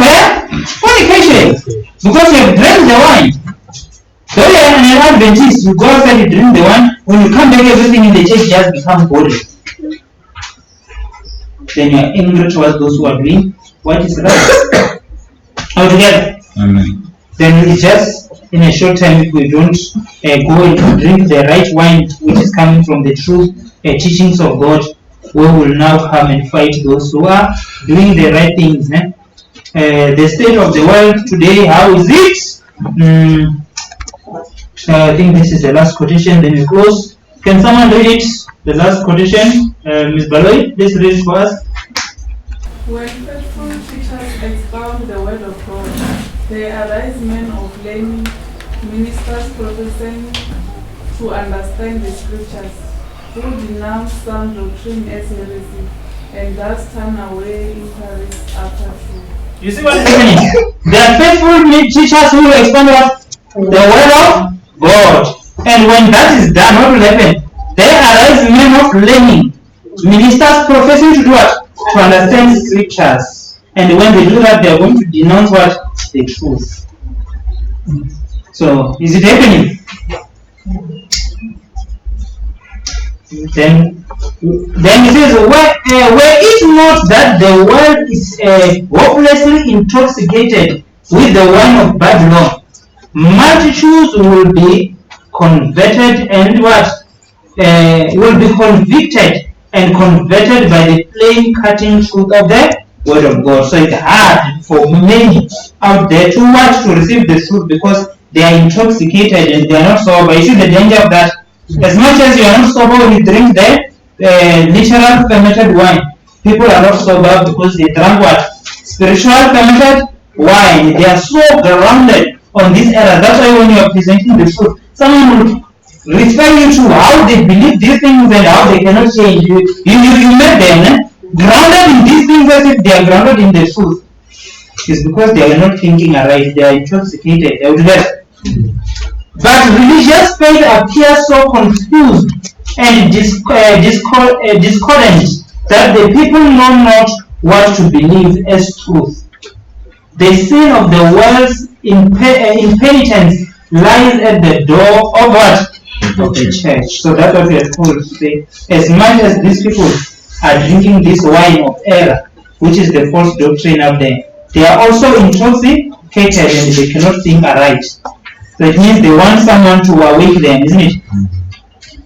fornication because you have drank the wine. So you are an Adventist, you go outside, you drink the wine, when you come back, everything in the church just becomes holy. Then you are angry towards those who are doing what is right. Altogether. Amen. Then it's just in a short time, if we don't go and drink the right wine, which is coming from the true teachings of God, we will now come and fight those who are doing the right things. The state of the world today, how is it? I think this is the last quotation, then we close. Can someone read it? The last quotation, Ms. Baloy, please read it for us. When faithful teachers expound the word of God, there arise men of learning, ministers professing to understand the scriptures, who denounce sound doctrine as heresy, and thus turn away interest after truth. You see what is happening? There are faithful teachers who expound what? The word of God. And when that is done, what will happen? There arise men of learning, ministers professing to do what? To understand scriptures. And when they do that, they are going to denounce what? The truth. So, is it happening? Then it says, were it not that the world is hopelessly intoxicated with the wine of Babylon, multitudes will be converted and what? Will be convicted and converted by the plain cutting truth of the word of God. So it's hard for many out there to want to receive the truth because they are intoxicated and they are not sober. You see the danger of that. As much as you are not sober when you drink the literal fermented wine, people are not sober because they drank what? Spiritual fermented wine. They are so grounded on this error. That's why when you are presenting the truth, someone will refer you to how they believe these things and how they cannot change. You met them grounded in these things as if they are grounded in the truth. It's because they are not thinking aright. They are intoxicated. They would rest. But religious faith appears so confused and discordant that the people know not what to believe as truth. The sin of the world's impenitence lies at the door of what? of the church. So that's what we are told to say. As much as these people are drinking this wine of error, which is the false doctrine out there, they are also intoxicated and they cannot think aright. So it means they want someone to awake them, isn't it?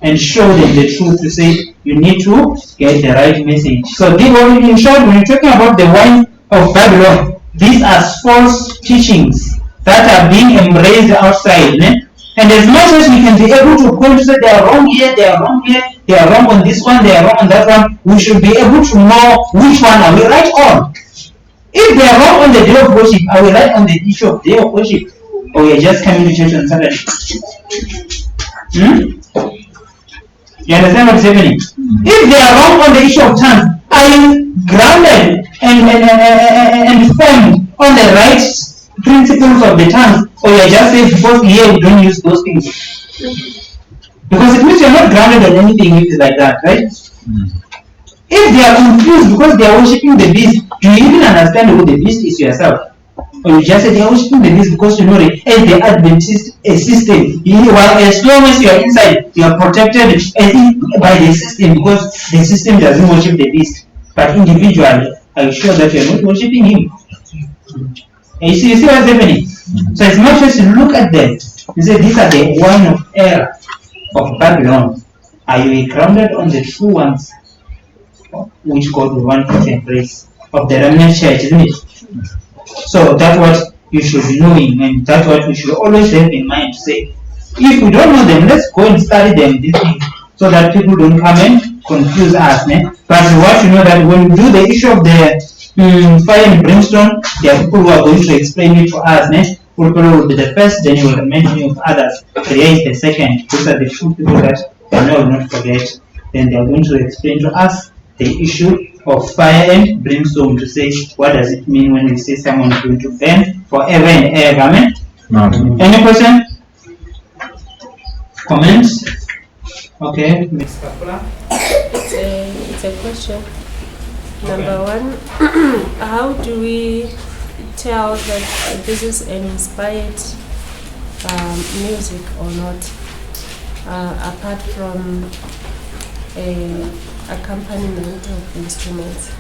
And show them the truth, to say you need to get the right message. So in short, when you're talking about the wine of Babylon, these are false teachings that are being embraced outside. And as much as we can be able to point to say they are wrong here, they are wrong here, they are wrong on this one, they are wrong on that one, we should be able to know which one are we right on. If they are wrong on the day of worship, are we right on the issue of day of worship? Or we are just coming to church on Saturday? You understand what's happening? If they are wrong on the issue of tongues, are you grounded and firm on the right principles of the tongues, or you are just saying because here we don't use those things? Because it means you are not grounded on anything if it's like that, right? If they are confused because they are worshipping the beast, do you even understand who the beast is yourself? Or you just say they are worshipping the beast because you know it as the Adventist system. As long as you are inside, you are protected by the system, because the system doesn't worship the beast. But individually, are you sure that you are not worshipping him? And you see what's happening? So as much as you look at them, you say these are the wine of error of Babylon. Are you grounded on the true ones, which God will want to embrace, of the remnant church, isn't it? So that's what you should be knowing, and that's what we should always have in mind, to say, if we don't know them, let's go and study them, these things, so that people don't come and confuse us. But what you know, that when we do the issue of the fire and brimstone, there are people who are going to explain it to us. People will be the first, then you will mention of others. Here is the second. These are the two people that I will not forget. Then they are going to explain to us the issue of fire and brimstone, to say what does it mean when we say someone is going to burn forever and ever. Amen? Any question? Comments? Okay, Ms. Kapula. It's a question. Number one, how do we tell that this is an inspired music or not, apart from accompaniment of instruments?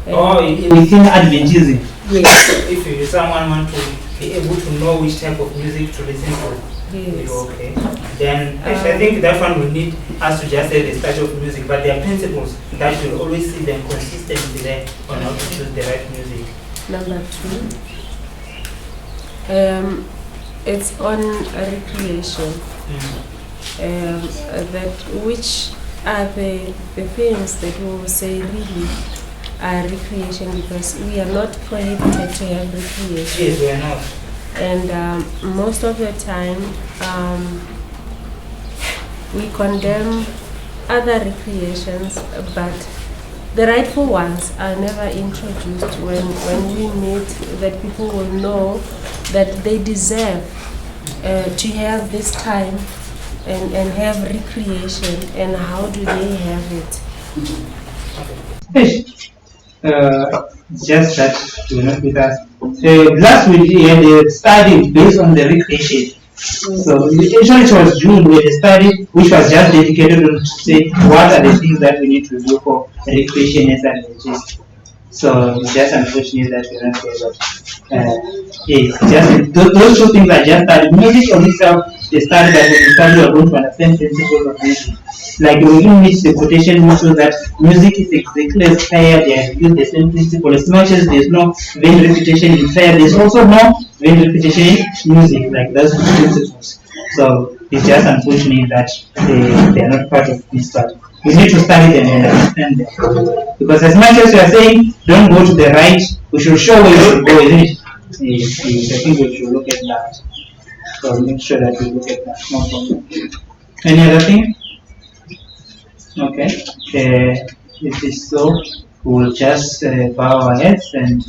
Okay. Within Adventism? Yes. If someone wants to be able to know which type of music to listen to, yes. Okay. Then I think that one will need us to just say the style of music, but there are principles that you'll always see them consistently there on how to choose the right music. Number two, it's on recreation. That which are the things that we will say really are recreation, because we are not prohibited to have recreation. Yes, we are not. And most of the time, we condemn other recreations, but the rightful ones are never introduced when we meet, that people will know that they deserve to have this time and have recreation, and how do they have it? Just that you not with us. Last week we had a study based on the recreation. So actually it was June we had a study which was just dedicated to say what are the things that we need to do for recreation as Adventists. So it's just unfortunate that we're not there, but just those two things are just studied. Music on itself, the study that we study, we are going to understand principles of music. Like within which the quotation will show that music is exactly as fire, they have used the same principle. As much as there's no vain repetition in fire, there's also no vain repetition in music, like those two principles. So it's just unfortunate that they are not part of this study. We need to study them and understand them. Because as much as we are saying, don't go to the right, we should show where you should go, isn't it? I think we should look at that. So make sure that we look at that. No problem. Any other thing? Okay. If it's so, we'll just bow our heads and